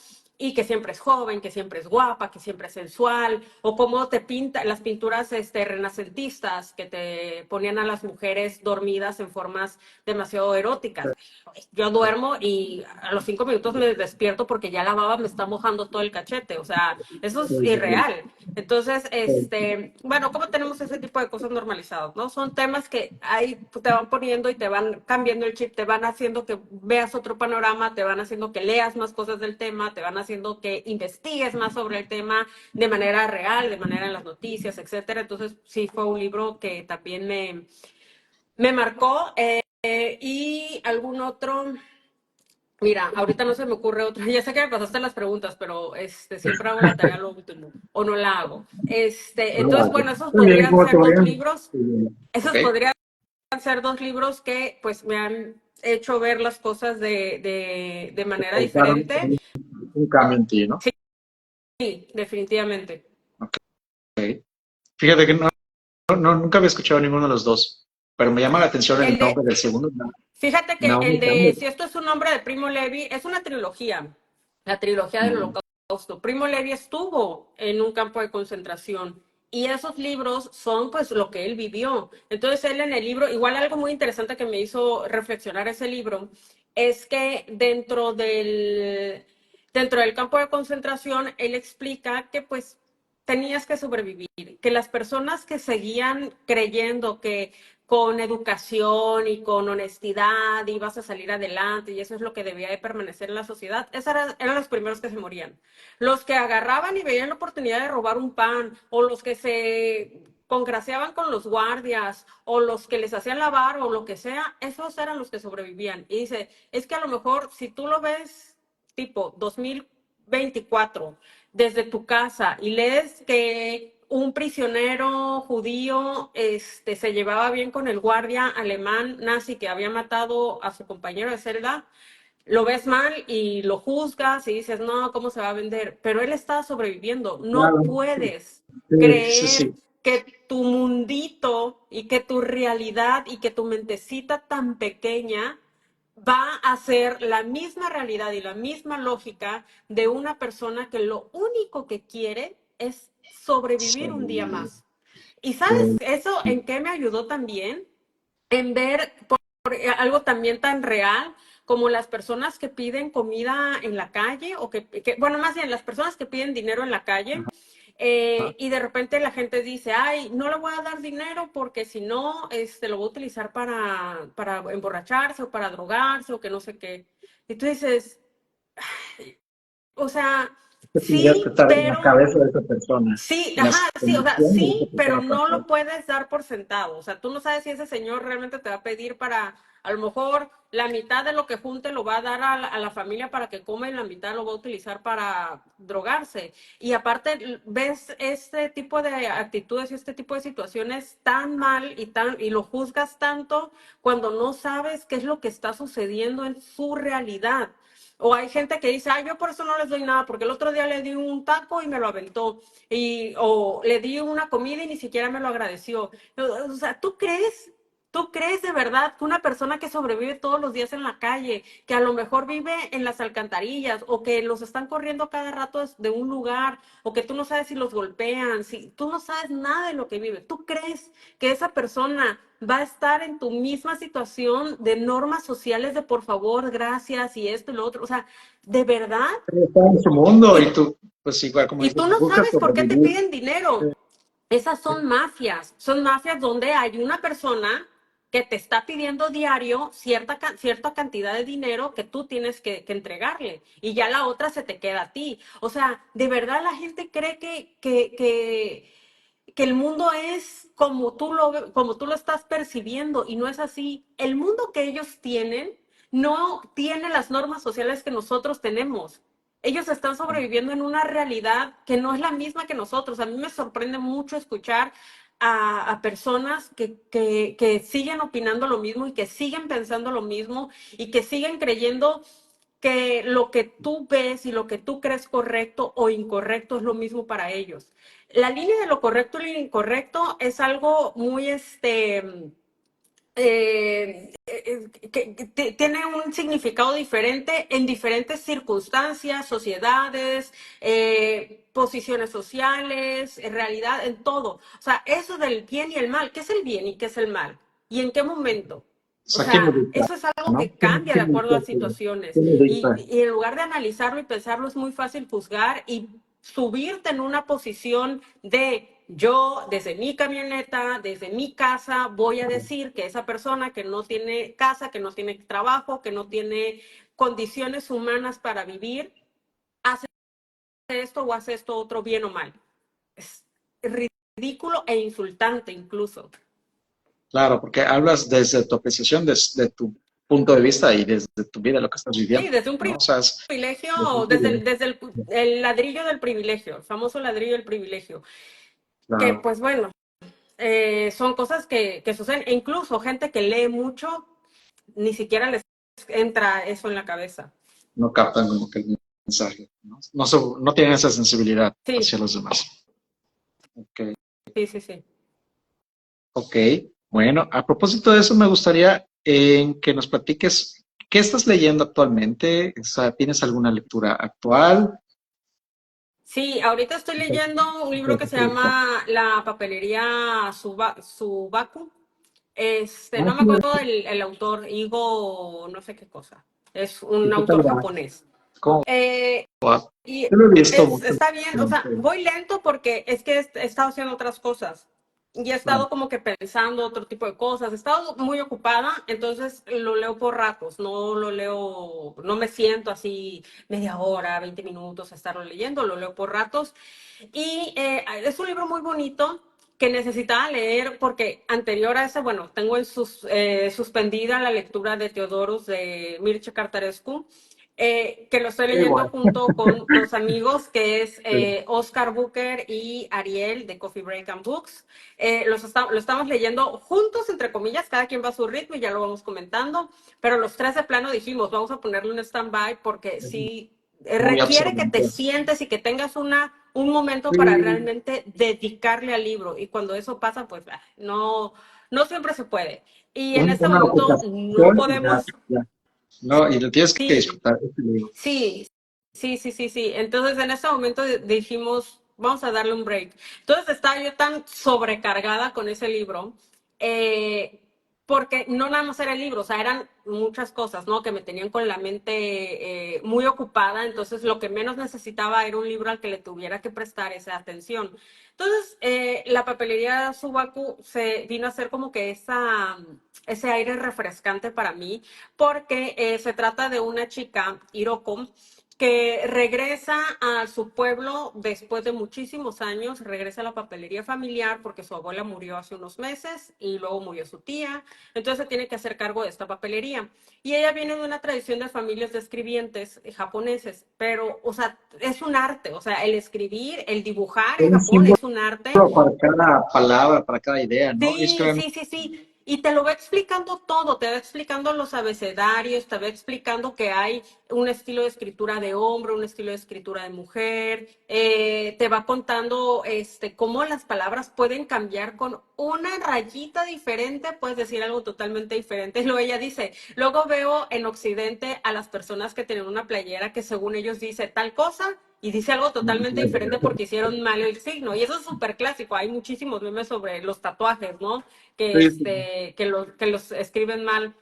S2: y que siempre es joven, que siempre es guapa, que siempre es sensual, o cómo te pinta las pinturas renacentistas que te ponían a las mujeres dormidas en formas demasiado eróticas. Yo duermo y a los 5 minutos me despierto porque ya la baba me está mojando todo el cachete, o sea, eso es irreal. Entonces, bueno, ¿cómo tenemos ese tipo de cosas normalizadas, no? Son temas que ahí te van poniendo y te van cambiando el chip, te van haciendo que veas otro panorama, te van haciendo que leas más cosas del tema, te van haciendo que investigues más sobre el tema de manera real, de manera en las noticias, etcétera. Entonces, sí fue un libro que también me marcó. Y algún otro, mira, ahorita no se me ocurre otro. Ya sé que me pasaste las preguntas, pero siempre hago la tarea lo último, o no la hago. Entonces, bueno, esos
S3: También,
S2: podrían
S3: como te
S2: ser dos
S3: vayan.
S2: libros. Esos
S1: Ok.
S2: podrían ser dos libros que pues me han hecho ver las cosas de manera
S3: Causaron
S2: diferente.
S3: un cambio en ti, ¿no?
S2: Sí, definitivamente.
S1: Fíjate que nunca había escuchado ninguno de los dos, pero me llama la atención el
S2: El de,
S1: nombre del segundo,
S2: Fíjate que el
S1: Naomi
S2: de
S1: Campbell.
S2: Si esto es un nombre de Primo Levi es una trilogía, la trilogía del Holocausto. Primo Levi estuvo en un campo de concentración y esos libros son pues lo que él vivió. Entonces él en el libro, igual algo muy interesante que me hizo reflexionar ese libro, es que dentro del campo de concentración, él explica que pues tenías que sobrevivir, que las personas que seguían creyendo que con educación y con honestidad ibas a salir adelante y eso es lo que debía de permanecer en la sociedad, eran los primeros que se morían. Los que agarraban y veían la oportunidad de robar un pan, o los que se congraciaban con los guardias, o los que les hacían lavar, o lo que sea, esos eran los que sobrevivían. Y dice, es que a lo mejor si tú lo ves tipo 2024 desde tu casa y lees que un prisionero judío se llevaba bien con el guardia alemán nazi que había matado a su compañero de celda, lo ves mal y lo juzgas y dices, no, ¿cómo se va a vender? Pero él está sobreviviendo. No
S1: Claro.
S2: puedes
S1: Sí, sí,
S2: creer
S1: sí.
S2: que tu mundito y que tu realidad y que tu mentecita tan pequeña va a ser la misma realidad y la misma lógica de una persona que lo único que quiere es sobrevivir un día
S1: Sí,
S2: más. ¿Y sabes eso en qué me ayudó también? En ver algo también tan real como las personas que piden comida en la calle o bueno, más bien las personas que piden dinero en la calle y de repente la gente dice, ay, no le voy a dar dinero porque si no, lo voy a utilizar para emborracharse o para drogarse o que no sé qué. Y tú dices, o sea,
S1: que tendrías que
S2: sí,
S1: estar en la
S2: pero
S1: cabeza de esa persona,
S2: sí,
S1: en
S2: ajá,
S1: las
S2: sí, o sea,
S1: condiciones de esa
S2: sí, pero
S1: persona para
S2: no
S1: poder.
S2: lo puedes dar por sentado. O sea, tú no sabes si ese señor realmente te va a pedir para, a lo mejor, la mitad de lo que junte lo va a dar a la familia para que coma y la mitad lo va a utilizar para drogarse. Y aparte, ves este tipo de actitudes y este tipo de situaciones tan mal y lo juzgas tanto cuando no sabes qué es lo que está sucediendo en su realidad. O hay gente que dice, ay, yo por eso no les doy nada, porque el otro día le di un taco y me lo aventó. O le di una comida y ni siquiera me lo agradeció. O sea, ¿tú crees de verdad que una persona que sobrevive todos los días en la calle, que a lo mejor vive en las alcantarillas, o que los están corriendo cada rato de un lugar, o que tú no sabes si los golpean, si tú no sabes nada de lo que vive, ¿tú crees que esa persona va a estar en tu misma situación de normas sociales de por favor, gracias y esto y lo otro? O sea, ¿de verdad?
S1: Está en su mundo y
S2: Y,
S1: tú, pues igual como
S2: y
S1: dices,
S2: tú no
S1: buscas
S2: sabes por qué te
S1: sobrevivir.
S2: piden dinero. Esas son mafias donde hay una persona que te está pidiendo diario cierta cantidad de dinero que tú tienes que entregarle y ya la otra se te queda a ti. O sea, de verdad la gente cree que el mundo es como tú lo estás percibiendo y no es así. El mundo que ellos tienen no tiene las normas sociales que nosotros tenemos. Ellos están sobreviviendo en una realidad que no es la misma que nosotros. A mí me sorprende mucho escuchar a personas que siguen opinando lo mismo y que siguen pensando lo mismo y que siguen creyendo que lo que tú ves y lo que tú crees correcto o incorrecto es lo mismo para ellos. La línea de lo correcto y lo incorrecto es algo muy que tiene un significado diferente en diferentes circunstancias, sociedades, posiciones sociales, en realidad, en todo. O sea, eso del bien y el mal, ¿qué es el bien y qué es el mal? ¿Y en qué momento?
S1: O
S2: O
S1: sea, ¿quién lo
S2: sea,
S1: dicta?
S2: eso es algo
S1: ¿No?
S2: que cambia de
S1: ¿Quién
S2: acuerdo a
S1: dicta?
S2: situaciones.
S1: ¿Quién lo
S2: Y,
S1: dicta?
S2: y en lugar de analizarlo y pensarlo, es muy fácil juzgar y subirte en una posición de yo, desde mi camioneta, desde mi casa, voy a decir que esa persona que no tiene casa, que no tiene trabajo, que no tiene condiciones humanas para vivir, hace esto o hace esto otro bien o mal. Es ridículo e insultante incluso.
S1: Claro, porque hablas desde tu apreciación, desde tu punto de vista y desde tu vida, lo que estás
S2: Sí,
S1: viviendo,
S2: desde un
S1: ¿no? O sea,
S2: privilegio, desde el ladrillo del privilegio, el famoso ladrillo del privilegio. Que
S1: claro,
S2: pues bueno, son cosas que suceden. E incluso gente que lee mucho, ni siquiera les entra eso en la cabeza.
S1: no captan como que el mensaje, ¿no? No tienen esa sensibilidad
S2: Sí,
S1: hacia los demás. Ok,
S2: sí, sí, sí.
S1: ok. Bueno, a propósito de eso, me gustaría que nos platiques qué estás leyendo actualmente. O sea, ¿tienes alguna lectura actual?
S2: Sí, ahorita estoy leyendo un libro que se llama La papelería Subaku.
S1: Ah,
S2: No me
S1: sí,
S2: acuerdo el autor, Igo, no sé qué cosa. Es
S1: ¿y
S2: un
S1: qué tal
S2: autor
S1: va?
S2: japonés.
S1: ¿Cómo
S2: Eh,
S1: va?
S2: Y
S1: Yo lo he visto mucho.
S2: está bien, o sea, voy lento porque es que he estado haciendo otras cosas y he
S1: Claro,
S2: estado como que pensando otro tipo de cosas. He estado muy ocupada, entonces lo leo por ratos, no lo leo, no me siento así media hora, 20 minutos a estarlo leyendo, lo leo por ratos. Y es un libro muy bonito que necesitaba leer porque anterior a ese, bueno, tengo suspendida la lectura de Teodorus de Mircea Cartarescu que lo estoy
S1: Qué
S2: leyendo
S1: bueno.
S2: junto con dos amigos, que es Oscar Booker y Ariel de Coffee Break and Books. Lo estamos leyendo juntos, entre comillas, cada quien va a su ritmo y ya lo vamos comentando, pero los tres de plano dijimos, vamos a ponerle un stand-by porque sí
S1: Muy
S2: requiere que te
S1: absorbente.
S2: sientes y que tengas un momento para
S1: Sí,
S2: realmente dedicarle al libro. Y cuando eso pasa, pues no siempre se puede. Y en este
S1: una
S2: momento no
S1: ocupación y ya,
S2: podemos,
S1: ya. No, y lo tienes que
S2: sí,
S1: disfrutar, este libro.
S2: sí, sí. Entonces en ese momento dijimos, vamos a darle un break. Entonces estaba yo tan sobrecargada con ese libro, eh, porque no nada más era el libro, o sea, eran muchas cosas, ¿no? Que me tenían con la mente muy ocupada, entonces lo que menos necesitaba era un libro al que le tuviera que prestar esa atención. Entonces, la papelería Subaku se vino a ser como que ese aire refrescante para mí, porque se trata de una chica, Hiroko, que regresa a su pueblo después de muchísimos años, regresa a la papelería familiar porque su abuela murió hace unos meses y luego murió su tía, entonces se tiene que hacer cargo de esta papelería. Y ella viene de una tradición de familias de escribientes japoneses, pero, o sea, es un arte, o sea, el escribir, el dibujar en
S1: Un
S2: Japón
S1: símbolo
S2: es un arte.
S1: para cada palabra, para cada idea, ¿no? Y es que
S2: Sí. Y te lo va explicando todo, te va explicando los abecedarios, te va explicando que hay un estilo de escritura de hombre, un estilo de escritura de mujer, te va contando cómo las palabras pueden cambiar con una rayita diferente, puedes decir algo totalmente diferente. Luego ella dice, luego veo en Occidente a las personas que tienen una playera que según ellos dice tal cosa y dice algo totalmente diferente porque hicieron mal el signo. Y eso es súper clásico. Hay muchísimos memes sobre los tatuajes, ¿no? Que,
S1: sí, sí,
S2: que los escriben mal.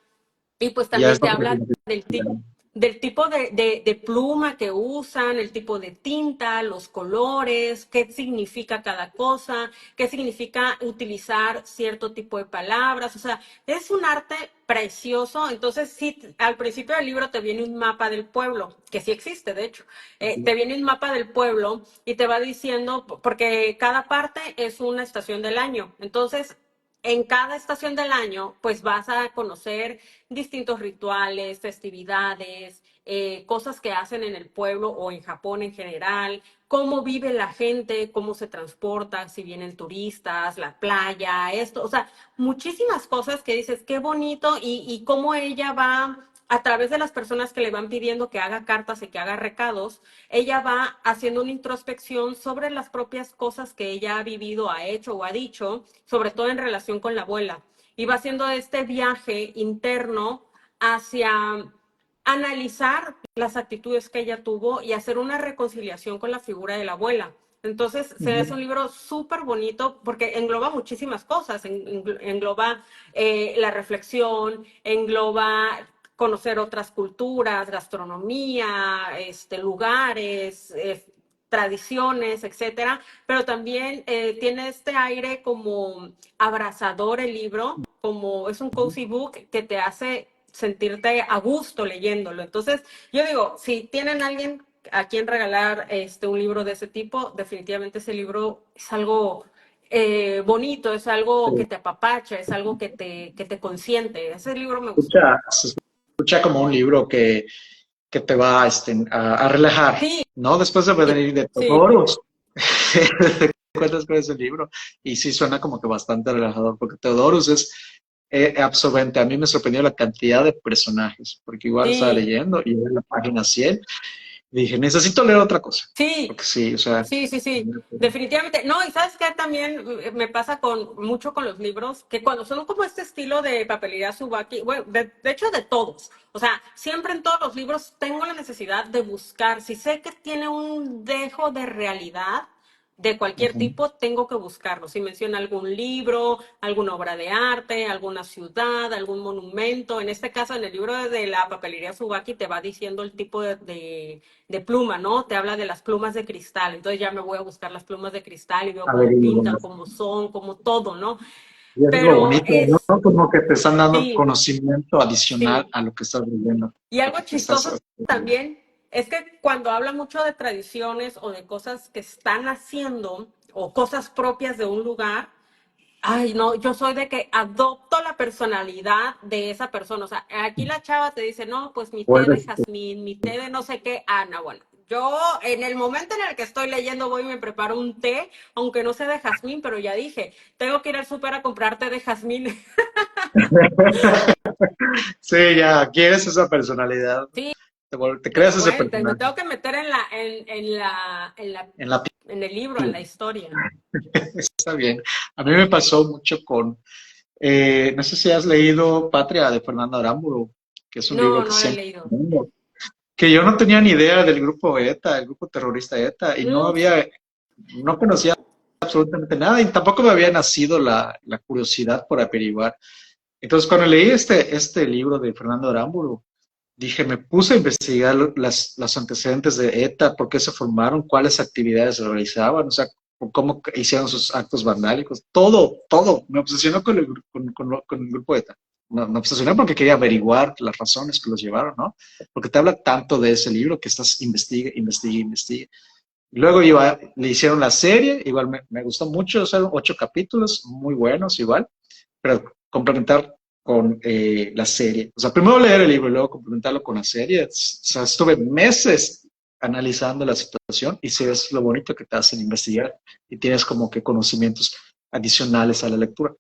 S2: Y pues
S1: ya
S2: también
S1: es
S2: te
S1: otra
S2: habla
S1: filosofía.
S2: del tipo de pluma que usan, el tipo de tinta, los colores, qué significa cada cosa, qué significa utilizar cierto tipo de palabras. O sea, es un arte precioso. Entonces, sí, al principio del libro te viene un mapa del pueblo, que sí existe, de hecho. Te viene un mapa del pueblo y te va diciendo, porque cada parte es una estación del año. Entonces, en cada estación del año, pues vas a conocer distintos rituales, festividades, cosas que hacen en el pueblo o en Japón en general, cómo vive la gente, cómo se transporta, si vienen turistas, la playa, esto, o sea, muchísimas cosas que dices, qué bonito y cómo ella va a través de las personas que le van pidiendo que haga cartas y que haga recados, ella va haciendo una introspección sobre las propias cosas que ella ha vivido, ha hecho o ha dicho, sobre todo en relación con la abuela. Y va haciendo este viaje interno hacia analizar las actitudes que ella tuvo y hacer una reconciliación con la figura de la abuela. Entonces, se hace un libro súper bonito porque engloba muchísimas cosas, engloba la reflexión, engloba conocer otras culturas, gastronomía, lugares, tradiciones, etcétera, pero también tiene este aire como abrazador el libro, como es un cozy book que te hace sentirte a gusto leyéndolo. Entonces, yo digo, si tienen alguien a quien regalar un libro de ese tipo, definitivamente ese libro es algo bonito, es algo que te apapacha, es algo que te consiente. Ese libro me gustó.
S1: Se escucha como un libro que te va a relajar,
S2: Sí,
S1: ¿no? Después de venir de
S2: sí,
S1: Teodorus, te cuentas con ese libro y sí suena como que bastante relajador, porque Teodorus es absorbente. A mí me sorprendió la cantidad de personajes, porque igual estaba
S2: sí,
S1: leyendo y en la página 100 y dije, necesito leer otra cosa,
S2: sí.
S1: porque sí, o sea,
S2: Sí, definitivamente. No, y sabes que también me pasa mucho con los libros, que cuando son como este estilo de papelería Subaki, bueno, de hecho de todos, o sea, siempre en todos los libros tengo la necesidad de buscar, si sé que tiene un dejo de realidad de cualquier
S1: ujú.
S2: tipo, tengo que buscarlo. Si menciona algún libro, alguna obra de arte, alguna ciudad, algún monumento, en este caso en el libro de la papelería Subaki te va diciendo el tipo de pluma, ¿no? Te habla de las plumas de cristal, entonces ya me voy a buscar las plumas de cristal y veo
S1: A ver,
S2: cómo pintan, cómo son, cómo todo, ¿no?
S1: y eso es lo
S2: Pero
S1: bonito, ¿no? Como que te están dando
S2: sí,
S1: conocimiento adicional
S2: sí.
S1: a lo que estás leyendo,
S2: Y
S1: a
S2: algo
S1: lo que estás.
S2: chistoso también es que cuando habla mucho de tradiciones o de cosas que están haciendo o cosas propias de un lugar, Ay, no, yo soy de que adopto la personalidad de esa persona. O sea, aquí la chava te dice, no, pues mi té de
S3: Vuelves.
S2: jazmín, mi té de no sé qué. Ah, no, bueno. Yo en el momento en el que estoy leyendo voy y me preparo un té, aunque no sea de jazmín, pero ya dije, tengo que ir al súper a comprar té de jazmín.
S1: Sí, ya, quieres esa personalidad.
S2: Sí,
S1: Te
S2: dije,
S1: creas ese
S2: bueno, me
S1: personaje
S2: tengo que meter
S1: en la
S2: en el libro, en
S1: piel.
S2: la historia.
S1: Está bien. A mí me pasó mucho con, no sé si has leído Patria de Fernando Aramburu, que es un libro
S2: No,
S1: que
S2: no lo he
S1: siempre
S2: leído.
S1: que yo no tenía ni idea del grupo ETA, el grupo terrorista ETA, y
S2: Mm,
S1: no conocía absolutamente nada, y tampoco me había nacido la curiosidad por averiguar. Entonces, cuando leí este libro de Fernando Aramburu, dije, me puse a investigar los antecedentes de ETA, por qué se formaron, cuáles actividades realizaban, o sea, cómo hicieron sus actos vandálicos, todo. Me obsesionó con el grupo ETA. Me obsesionó porque quería averiguar las razones que los llevaron, ¿no? Porque te habla tanto de ese libro que estás investiga. Luego le hicieron la serie, igual me gustó mucho, son 8 capítulos, muy buenos igual, pero complementar con la serie. O sea, primero leer el libro y luego complementarlo con la serie. O sea, estuve meses analizando la situación y si es lo bonito que te hacen investigar y tienes como que conocimientos adicionales a la lectura.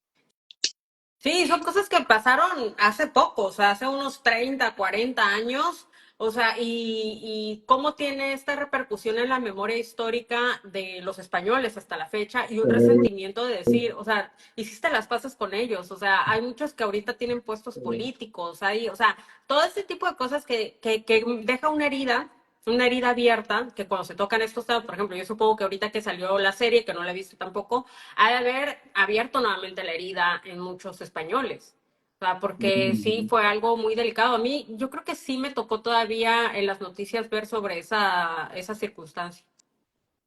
S2: sí, son cosas que pasaron hace poco, o sea, hace unos 30, 40 años, o sea, y cómo tiene esta repercusión en la memoria histórica de los españoles hasta la fecha y un resentimiento de decir, o sea, hiciste las paces con ellos, o sea, hay muchos que ahorita tienen puestos políticos, hay, o sea, todo este tipo de cosas que deja una herida abierta, que cuando se tocan estos temas, por ejemplo, yo supongo que ahorita que salió la serie, que no la he visto tampoco, ha de haber abierto nuevamente la herida en muchos españoles. O sea, porque sí fue algo muy delicado. A mí, yo creo que sí me tocó todavía en las noticias ver sobre esa circunstancia.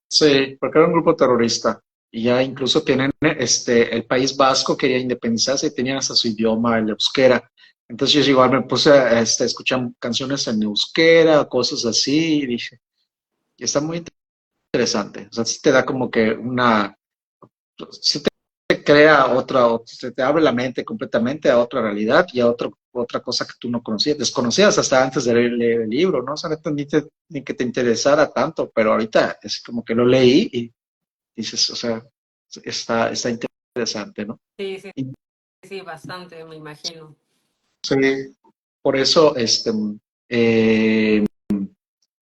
S1: Sí, porque era un grupo terrorista y ya incluso tienen, el País Vasco quería independizarse y tenían hasta su idioma, el euskera. Entonces yo igual me puse a escuchar canciones en euskera, cosas así, y dije, y está muy interesante. O sea, sí te da como que sí te crea se te abre la mente completamente a otra realidad y a otra cosa que tú no conocías, desconocías hasta antes de leer el libro, ¿no? O sea, neta, ni que te interesara tanto, pero ahorita es como que lo leí y dices, o sea, está interesante, ¿no?
S2: Sí, sí,
S1: Y
S2: sí, bastante, me imagino.
S1: sí, por eso, eh,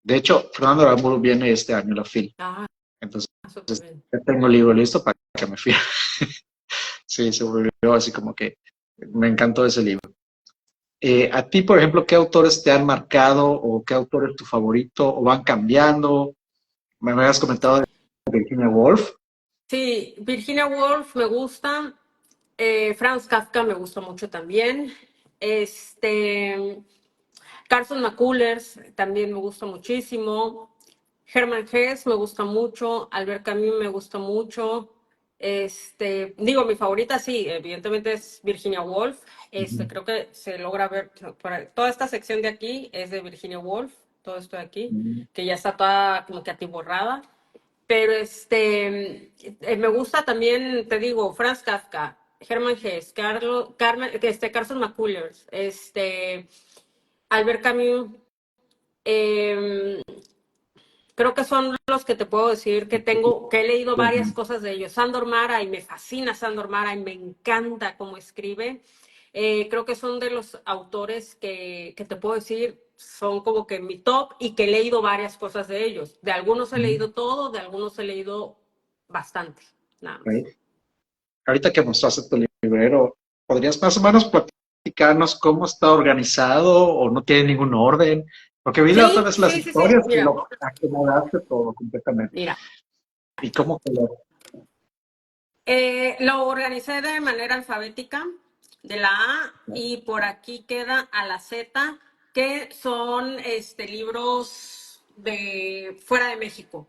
S1: de hecho, Fernando Aramburu viene este año a la FIL,
S2: Ah,
S1: entonces
S2: súper bien.
S1: ya tengo el libro listo para que me fíe. Sí, se volvió así como que me encantó ese libro. A ti, por ejemplo, ¿qué autores te han marcado o qué autor es tu favorito o van cambiando? Me habías comentado de Virginia Woolf.
S2: Sí, Virginia Woolf me gusta. Franz Kafka me gusta mucho también. Carson McCullers también me gusta muchísimo. Hermann Hesse me gusta mucho. Albert Camus me gusta mucho. Digo, mi favorita sí, evidentemente es Virginia Woolf.
S1: Ujú.
S2: Creo que se logra ver, toda esta sección de aquí es de Virginia Woolf, todo esto de aquí, que ya está toda como que atiborrada. Pero me gusta también, te digo, Franz Kafka, Hermann Hesse, Carson McCullers, Albert Camus. eh, Creo que son los que te puedo decir que he leído varias cosas de ellos. Sandor Mara, y me fascina Sandor Mara, y me encanta cómo escribe. Creo que son de los autores que te puedo decir, son como que mi top y que he leído varias cosas de ellos. De algunos he leído todo, de algunos he leído bastante, nada más.
S1: Ok. Ahorita que mostraste tu librero, ¿podrías más o menos platicarnos cómo está organizado o no tiene ningún orden? Porque vi la otra
S2: Sí,
S1: vez las
S2: sí, sí, sí.
S1: historias y
S2: Mira,
S1: lo acomodaste todo completamente.
S2: mira.
S1: ¿Y cómo quedó?
S2: Lo organicé de manera alfabética, de la A, y por aquí queda a la Z, que son libros de fuera de México.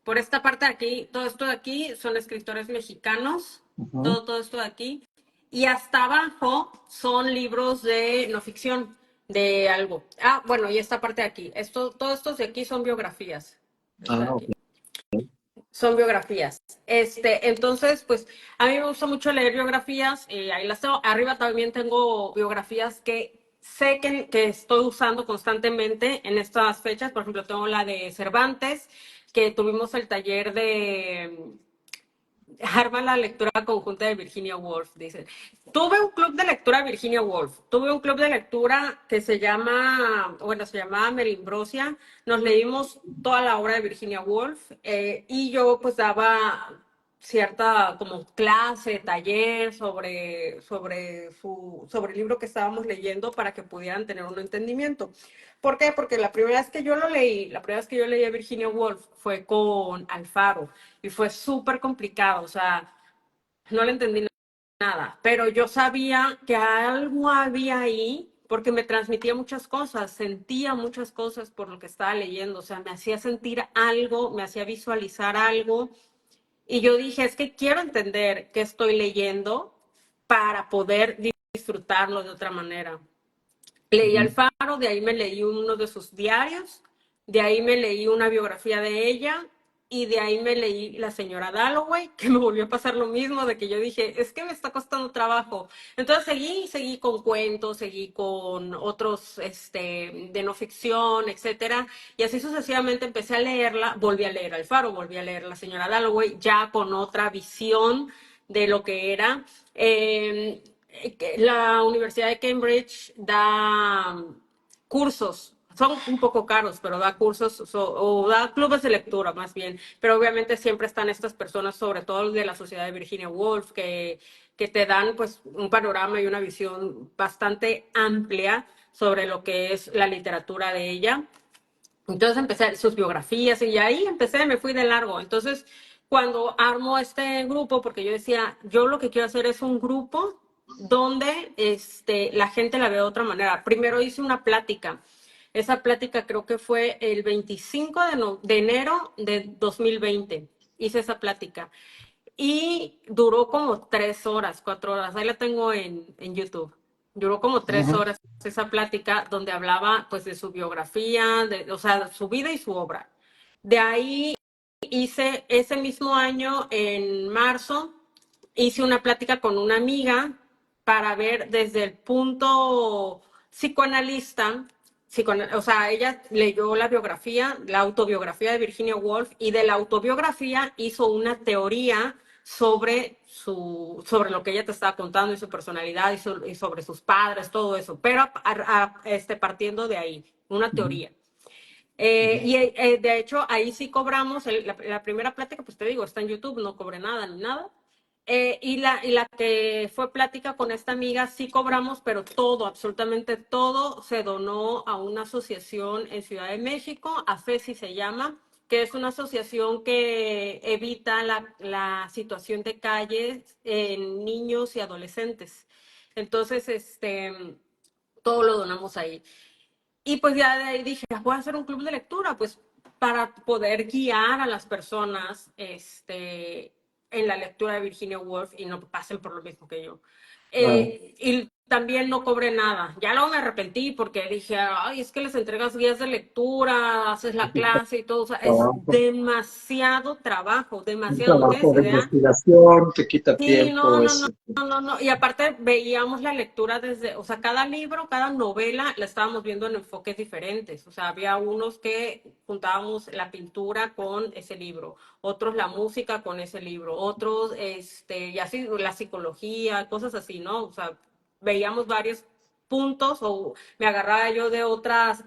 S2: Por esta parte de aquí, todo esto de aquí son escritores mexicanos,
S1: Ujú.
S2: todo esto de aquí. Y hasta abajo son libros de no ficción, de algo. Ah, bueno, y esta parte de aquí. Todos estos de aquí son biografías. Esto
S1: Ah,
S2: de
S1: ok.
S2: aquí. Son biografías. Entonces, pues a mí me gusta mucho leer biografías, ahí las tengo. Arriba también tengo biografías que sé que estoy usando constantemente en estas fechas. Por ejemplo, tengo la de Cervantes, que tuvimos el taller de arma la lectura conjunta de Virginia Woolf, dice. Tuve un club de lectura de Virginia Woolf. Tuve un club de lectura que se llamaba Melimbrosia. Nos leímos toda la obra de Virginia Woolf y yo pues daba cierta como clase, taller sobre el libro que estábamos leyendo para que pudieran tener un entendimiento. ¿Por qué? Porque la primera vez que yo leí a Virginia Woolf fue con Alfaro y fue súper complicado, o sea, no le entendí nada, pero yo sabía que algo había ahí porque me transmitía muchas cosas, sentía muchas cosas por lo que estaba leyendo, o sea, me hacía sentir algo, me hacía visualizar algo y yo dije, es que quiero entender qué estoy leyendo para poder disfrutarlo de otra manera. Leí Alfaro, de ahí me leí uno de sus diarios, de ahí me leí una biografía de ella y de ahí me leí La señora Dalloway, que me volvió a pasar lo mismo, de que yo dije, es que me está costando trabajo. Entonces seguí con cuentos, seguí con otros de no ficción, etcétera, y así sucesivamente empecé a leerla, volví a leer Alfaro, volví a leer La señora Dalloway, ya con otra visión de lo que era. La Universidad de Cambridge da cursos, son un poco caros, pero da cursos o da clubes de lectura más bien, pero obviamente siempre están estas personas, sobre todo de la Sociedad de Virginia Woolf, que te dan pues un panorama y una visión bastante amplia sobre lo que es la literatura de ella. Entonces empecé sus biografías y ahí me fui de largo. Entonces, cuando armo este grupo, porque yo decía, yo lo que quiero hacer es un grupo donde la gente la ve de otra manera. Primero hice una plática. Esa plática creo que fue el 25 de enero de 2020. Hice esa plática. Y duró como 3 horas, 4 horas. Ahí la tengo en YouTube. Duró como 3 horas esa plática donde hablaba pues de su biografía, o sea, su vida y su obra. De ahí hice ese mismo año, en marzo, hice una plática con una amiga para ver desde el punto psicoanalista, o sea, ella leyó la biografía, la autobiografía de Virginia Woolf, y de la autobiografía hizo una teoría sobre lo que ella te estaba contando y su personalidad y sobre sus padres, todo eso, pero partiendo de ahí, una teoría. De hecho, ahí sí cobramos, la primera plática, pues te digo, está en YouTube, no cobré nada ni nada. Y la que fue plática con esta amiga, sí cobramos, pero todo, absolutamente todo, se donó a una asociación en Ciudad de México, AFESI se llama, que es una asociación que evita la situación de calles en niños y adolescentes. Entonces, todo lo donamos ahí. Y pues ya de ahí dije, voy a hacer un club de lectura, pues para poder guiar a las personas en la lectura de Virginia Woolf y no pasen por lo mismo que yo. Y también no cobré nada. Ya luego me arrepentí porque dije, ay, es que les entregas guías de lectura, haces la clase y todo. O sea, es demasiado trabajo,
S1: Un
S2: demasiado. No tienes
S1: trabajo de
S2: idea.
S1: investigación, te quita
S2: Sí, no,
S1: tiempo.
S2: no, no, no, no, no. Y aparte veíamos la lectura o sea, cada libro, cada novela la estábamos viendo en enfoques diferentes. O sea, había unos que juntábamos la pintura con ese libro, otros la música con ese libro, otros, y así la psicología, cosas así, ¿no? O sea, veíamos varios puntos o me agarraba yo de otras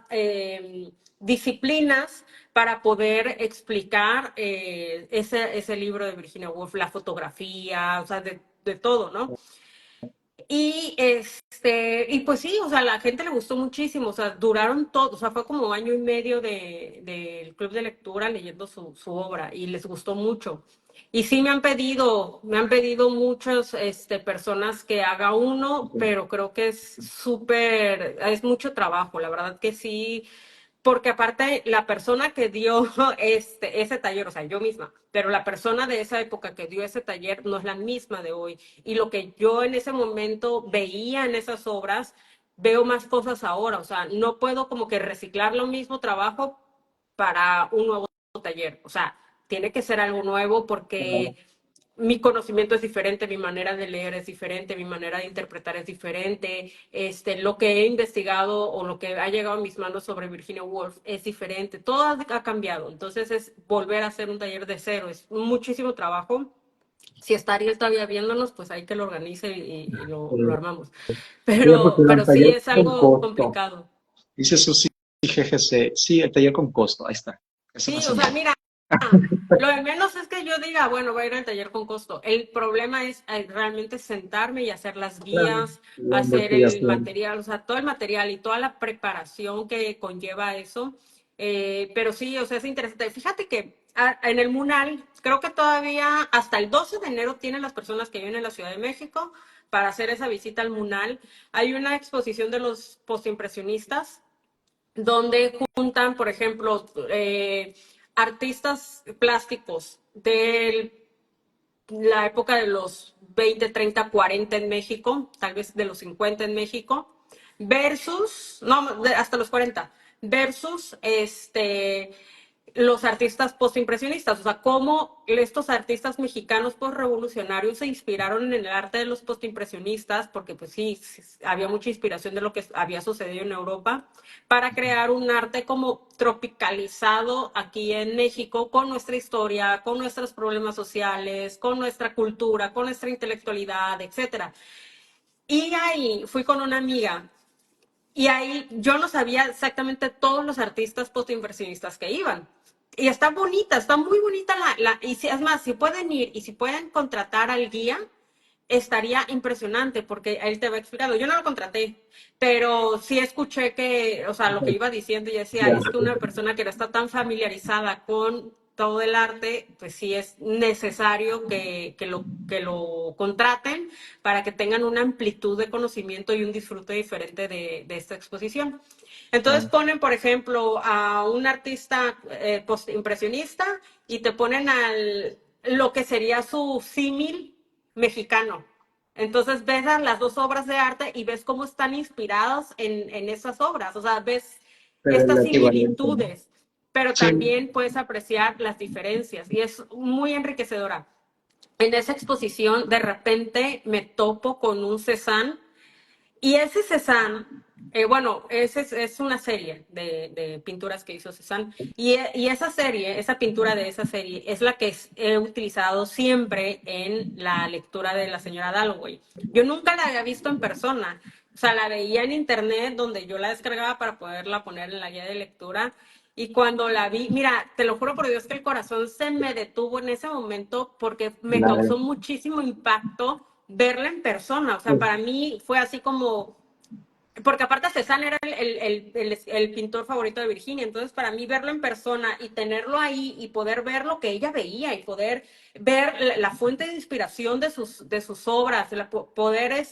S2: disciplinas para poder explicar ese libro de Virginia Woolf, la fotografía, o sea, de todo, ¿no? Y pues sí, o sea, a la gente le gustó muchísimo, o sea, duraron todo, o sea, fue como año y medio del club de lectura leyendo su obra y les gustó mucho. Y sí me han pedido muchas personas que haga uno, pero creo que es mucho trabajo, la verdad que sí, porque aparte la persona que dio ese taller, o sea, yo misma, pero la persona de esa época que dio ese taller no es la misma de hoy. Y lo que yo en ese momento veía en esas obras, veo más cosas ahora. O sea, no puedo como que reciclar lo mismo trabajo para un nuevo taller. O sea, tiene que ser algo nuevo porque mi conocimiento es diferente, mi manera de leer es diferente, mi manera de interpretar es diferente, lo que he investigado o lo que ha llegado a mis manos sobre Virginia Woolf es diferente, todo ha cambiado, entonces es volver a hacer un taller de cero, es muchísimo trabajo. Si está Ariel todavía viéndonos, pues hay que lo organice y lo armamos.
S1: Porque
S2: Pero
S1: el
S2: sí
S1: taller
S2: es
S1: con
S2: algo
S1: costo.
S2: complicado.
S1: Dice Susi GGC. Sí, el taller con costo. Ahí está. Eso
S2: Sí,
S1: más
S2: o
S1: o
S2: sea,
S1: menos.
S2: mira, lo de menos es que yo diga, bueno, voy a ir al taller con costo. El problema es realmente sentarme y hacer las
S1: Claro.
S2: guías,
S1: La
S2: hacer el
S1: investigación.
S2: material, o sea, todo el material y toda la preparación que conlleva eso. Pero sí, o sea, es interesante. Fíjate que en el MUNAL, creo que todavía hasta el 12 de enero tienen las personas que viven en la Ciudad de México para hacer esa visita al MUNAL. Hay una exposición de los postimpresionistas donde juntan, por ejemplo, artistas plásticos de la época de los 20, 30, 40 en México, tal vez de los 50 en México, versus, no, hasta los 40, versus los artistas postimpresionistas, o sea, cómo estos artistas mexicanos postrevolucionarios se inspiraron en el arte de los postimpresionistas, porque pues sí, había mucha inspiración de lo que había sucedido en Europa, para crear un arte como tropicalizado aquí en México, con nuestra historia, con nuestros problemas sociales, con nuestra cultura, con nuestra intelectualidad, etcétera. Y ahí fui con una amiga y ahí yo no sabía exactamente todos los artistas postinversionistas que iban. Y está bonita, está muy bonita y si, es más, si pueden ir y si pueden contratar al guía, estaría impresionante porque él te va explicando. Yo no lo contraté, pero sí escuché que, o sea, lo que iba diciendo y decía,
S1: Ya.
S2: es que una persona que no está tan familiarizada con todo el arte, pues sí es necesario que lo contraten para que tengan una amplitud de conocimiento y un disfrute diferente de esta exposición. Entonces
S1: Claro.
S2: ponen, por ejemplo, a un artista postimpresionista y te ponen lo que sería su símil mexicano. Entonces ves las dos obras de arte y ves cómo están inspirados en esas obras, o sea, ves
S1: Pero el
S2: estas
S1: equivalente, ¿no?
S2: similitudes, pero
S1: Sí.
S2: también puedes apreciar las diferencias y es muy enriquecedora. En esa exposición de repente me topo con un Cézanne y ese Cézanne, bueno, es una serie de pinturas que hizo Cézanne. Y esa serie, esa pintura de esa serie, es la que he utilizado siempre en la lectura de la señora Dalloway. Yo nunca la había visto en persona. O sea, la veía en internet donde yo la descargaba para poderla poner en la guía de lectura. Y cuando la vi, mira, te lo juro por Dios que el corazón se me detuvo en ese momento porque me
S1: Claro.
S2: causó muchísimo impacto verla en persona. O sea, para mí fue así como, porque aparte Cézanne era el pintor favorito de Virginia, entonces para mí verlo en persona y tenerlo ahí y poder ver lo que ella veía y poder ver la fuente de inspiración de sus obras, poder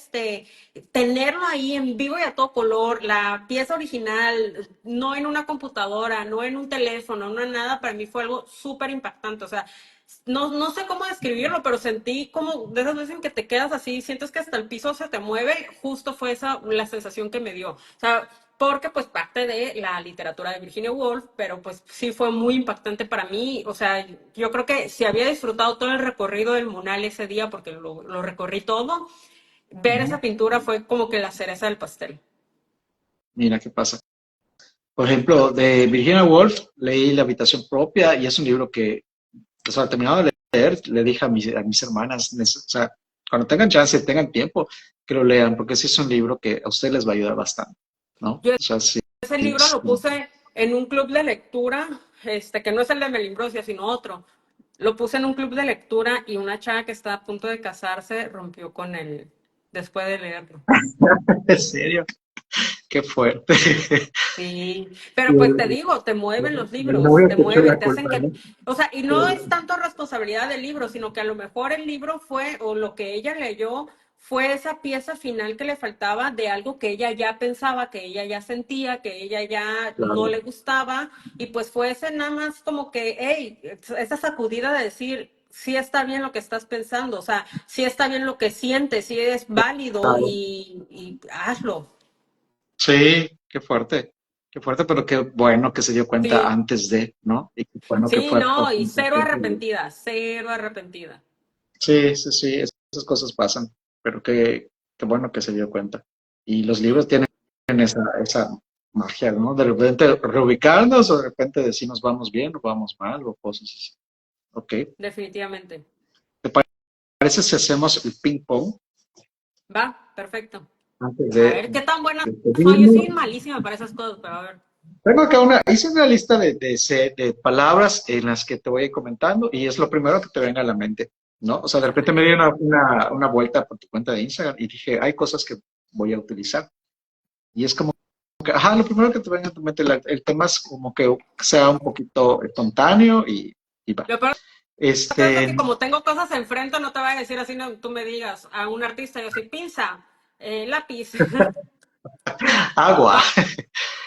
S2: tenerlo ahí en vivo y a todo color, la pieza original, no en una computadora, no en un teléfono, no en nada, para mí fue algo súper impactante, o sea, no sé cómo describirlo, pero sentí como de esas veces en que te quedas así, sientes que hasta el piso se te mueve, justo fue esa la sensación que me dio. O sea, porque pues parte de la literatura de Virginia Woolf, pero pues sí fue muy impactante para mí. O sea, yo creo que si había disfrutado todo el recorrido del Munal ese día, porque lo recorrí todo, ver esa pintura fue como que la cereza del pastel.
S1: Mira qué pasa. Por ejemplo, de Virginia Woolf leí La habitación propia y es un libro que, o sea, terminado de leer, le dije a mis hermanas, o sea, cuando tengan chance, tengan tiempo, que lo lean, porque sí es un libro que a ustedes les va a ayudar bastante, ¿no?
S2: Yo
S1: O sea, sí.
S2: ese libro lo puse en un club de lectura, que no es el de Melindrosia, sino otro. Lo puse en un club de lectura y una chava que está a punto de casarse rompió con él después de leerlo.
S1: ¿En serio? Qué fuerte.
S2: Sí, pero pues te
S1: Y
S2: digo, te mueven los
S1: el
S2: libros,
S1: novio
S2: te
S1: te echó
S2: mueven,
S1: la
S2: te hacen
S1: culpa,
S2: que,
S1: ¿no?
S2: o sea, y no es tanto responsabilidad del libro, sino que a lo mejor el libro fue, o lo que ella leyó, fue esa pieza final que le faltaba de algo que ella ya pensaba, que ella ya sentía, que ella ya no
S1: Claro.
S2: le gustaba, y pues fue ese nada más como que, hey, esa sacudida de decir, sí está bien lo que estás pensando, o sea, sí está bien lo que sientes, sí es válido
S1: Claro.
S2: y hazlo.
S1: Sí, qué fuerte. Qué fuerte, pero qué bueno que se dio cuenta
S2: Sí,
S1: antes de, ¿no? Y qué bueno que
S2: sí,
S1: fue
S2: no,
S1: por
S2: y cero
S1: completo.
S2: arrepentida, cero arrepentida.
S1: Sí, sí, sí, esas cosas pasan, pero qué bueno que se dio cuenta. Y los libros
S2: Sí,
S1: tienen esa magia, ¿no? De repente reubicarnos o de repente decimos vamos bien o vamos mal o cosas así. Ok.
S2: definitivamente.
S1: ¿Te parece si hacemos el ping pong
S2: Va, perfecto.
S1: antes
S2: A ver, ¿qué tan buena soy? Yo
S1: despedirnos?
S2: soy malísima para esas cosas, pero a ver.
S1: Tengo acá hice una lista de palabras en las que te voy a ir comentando y es lo primero que te venga a la mente, ¿no? O sea, de repente me
S2: Chale.
S1: di una vuelta por tu cuenta de Instagram y dije, hay cosas que voy a utilizar. Y es como que, ajá, lo primero que te venga a tu mente, el tema es como que sea un poquito espontáneo y va.
S2: Lo peor de todo es
S1: Este,
S2: que como tengo cosas enfrente, no te voy a decir así, no, tú me digas a un artista, yo soy pinza, lápiz,
S1: agua.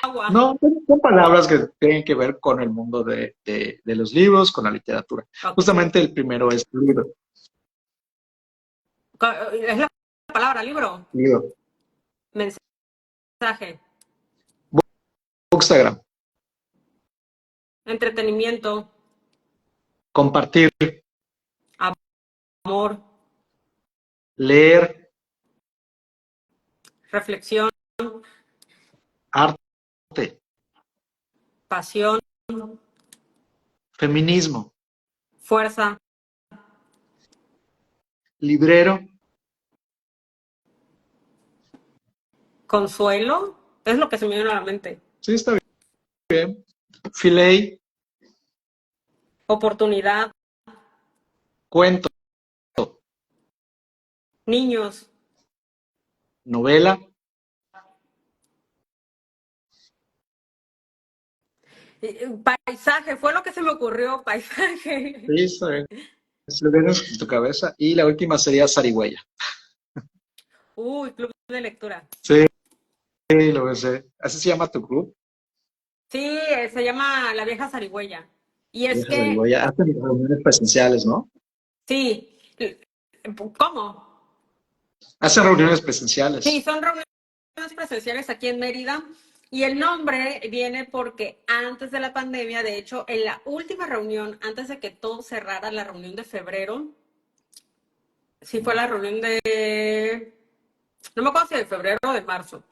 S2: agua.
S1: No, son palabras que tienen que ver con el mundo de los libros, con la literatura.
S2: Ok.
S1: Justamente el primero es libro.
S2: Es la palabra, libro,
S1: Libro.
S2: mensaje,
S1: Instagram.
S2: entretenimiento,
S1: Compartir,
S2: amor,
S1: leer,
S2: reflexión,
S1: arte,
S2: pasión,
S1: feminismo,
S2: fuerza,
S1: librero,
S2: consuelo, es lo que se me viene a la mente.
S1: sí, está bien, filey,
S2: Oportunidad,
S1: cuento,
S2: niños,
S1: novela,
S2: paisaje, fue lo que se me ocurrió, paisaje.
S1: sí, está bien, se viene en tu cabeza, y la última sería zarigüeya.
S2: Uy, club de lectura.
S1: Sí, lo sé, así se llama tu club,
S2: Sí, se llama La Vieja Zarigüeya. Y es
S1: vieja
S2: que,
S1: zarigüeya, hacen reuniones presenciales, ¿no?
S2: sí, ¿cómo?
S1: Hacen reuniones
S2: Sí,
S1: presenciales.
S2: son reuniones presenciales aquí en Mérida y el nombre viene porque antes de la pandemia, de hecho, en la última reunión, antes de que todo cerrara, la reunión de febrero, sí fue la reunión de, no me acuerdo si de febrero o de marzo.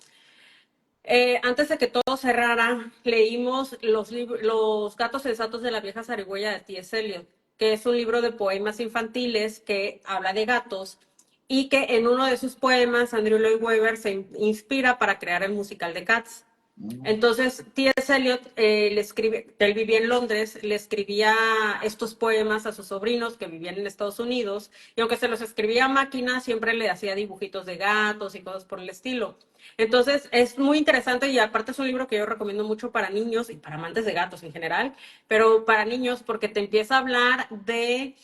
S2: Antes de que todo cerrara, leímos los Gatos Sensatos de la Vieja Zarigüeya de T.S. Eliot, que es un libro de poemas infantiles que habla de gatos y que en uno de sus poemas Andrew Lloyd Webber se inspira para crear el musical de Cats. Entonces, T.S. Eliot le escribe, él vivía en Londres, le escribía estos poemas a sus sobrinos que vivían en Estados Unidos, y aunque se los escribía a máquina, siempre le hacía dibujitos de gatos y cosas por el estilo. Entonces, es muy interesante y aparte es un libro que yo recomiendo mucho para niños y para amantes de gatos en general, pero para niños porque te empieza a hablar de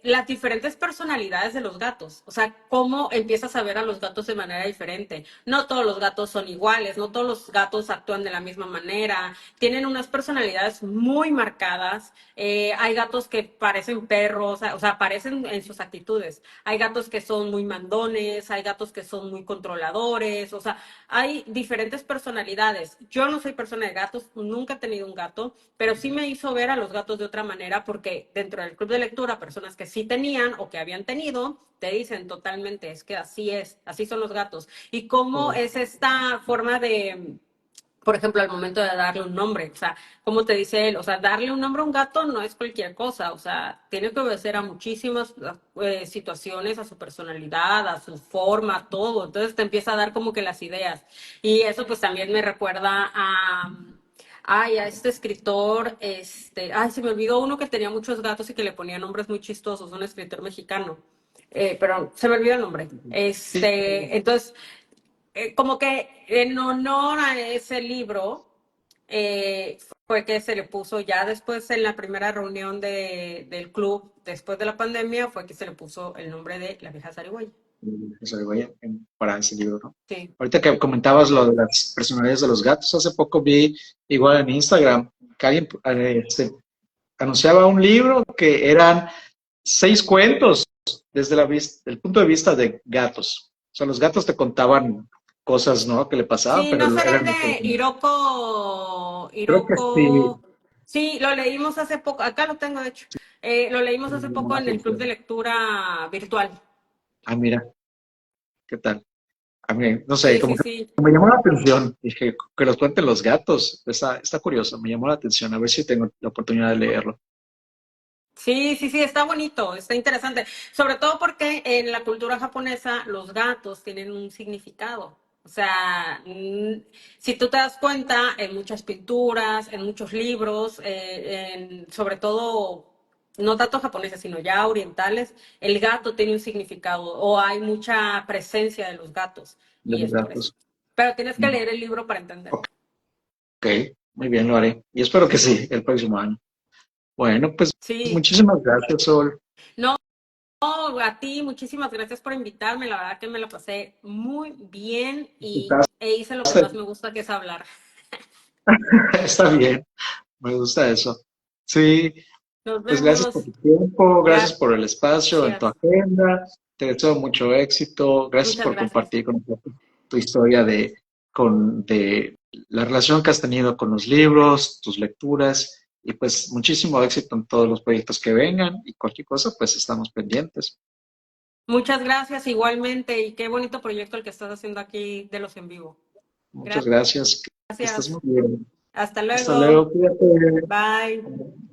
S2: las diferentes personalidades de los gatos, o sea, cómo empiezas a ver a los gatos de manera diferente. No todos los gatos son iguales, no todos los gatos actúan de la misma manera, tienen unas personalidades muy marcadas. Hay gatos que parecen perros, o sea, parecen en sus actitudes. Hay gatos que son muy mandones, hay gatos que son muy controladores, o sea, hay diferentes personalidades. Yo no soy persona de gatos, nunca he tenido un gato, pero sí me hizo ver a los gatos de otra manera porque dentro del club de lectura, personas que sí tenían o que habían tenido, te dicen totalmente, es que así es, así son los gatos. Y cómo es esta forma de, por ejemplo, al momento de darle un nombre, o sea, como te dice él, o sea, darle un nombre a un gato no es cualquier cosa, o sea, tiene que obedecer a muchísimas situaciones, a su personalidad, a su forma, a todo, entonces te empieza a dar como que las ideas. Y eso pues también me recuerda a este escritor, se me olvidó uno que tenía muchos gatos y que le ponía nombres muy chistosos, un escritor mexicano, pero se me olvidó el nombre.
S1: Sí,
S2: Entonces, como que en honor a ese libro, fue que se le puso ya después en la primera reunión del club, después de la pandemia, fue que se le puso el nombre de La Vieja Zarigüeya.
S1: zarigüeya para ese libro, ¿no?
S2: Sí.
S1: Ahorita que comentabas lo de las personalidades de los gatos, hace poco vi igual en Instagram que alguien anunciaba un libro que eran 6 cuentos desde el punto de vista de gatos. O sea, los gatos te contaban cosas, ¿no? Que le pasaban,
S2: Sí,
S1: pero
S2: ¿no será
S1: era
S2: el
S1: el mejor.
S2: de Hiroko?
S1: Creo que sí.
S2: Sí, lo leímos hace poco, acá lo tengo de hecho. Lo leímos hace
S1: Me llamó
S2: poco
S1: la
S2: en el club de
S1: atención.
S2: lectura virtual.
S1: Ah, mira, ¿qué tal? A mí, no sé,
S2: Sí,
S1: como
S2: sí,
S1: que
S2: sí.
S1: me llamó la atención. Dije, que los cuenten los gatos. Está curioso, me llamó la atención. A ver si tengo la oportunidad de leerlo.
S2: Sí, sí, sí, está bonito, está interesante. Sobre todo porque en la cultura japonesa los gatos tienen un significado. O sea, si tú te das cuenta, en muchas pinturas, en muchos libros, sobre todo, no tanto japoneses, sino ya orientales, el gato tiene un significado o hay mucha presencia de los gatos
S1: De
S2: y
S1: los
S2: es por eso.
S1: gatos.
S2: Pero tienes que
S1: Mm,
S2: leer el libro para entenderlo.
S1: Ok, muy bien, lo haré. Y espero que sí, el próximo año. Bueno, pues
S2: Sí,
S1: muchísimas gracias, Sol.
S2: no. No, a ti, muchísimas gracias por invitarme. La verdad que me lo pasé muy bien e hice lo que más me gusta, que es hablar.
S1: Está bien, me gusta eso. Sí,
S2: Nos
S1: pues gracias por
S2: vemos.
S1: tu tiempo, gracias
S2: Gracias.
S1: por el espacio en tu agenda. Te deseo mucho éxito. Gracias
S2: Muchas
S1: por
S2: gracias.
S1: compartir con nosotros tu historia de la relación que has tenido con los libros, tus lecturas y pues muchísimo éxito en todos los proyectos que vengan y cualquier cosa, pues estamos pendientes.
S2: Muchas gracias igualmente y qué bonito proyecto el que estás haciendo aquí de los en vivo.
S1: Muchas gracias. Que estés muy
S2: Gracias.
S1: bien.
S2: Hasta
S1: Hasta
S2: luego.
S1: luego, cuídate.
S2: Bye.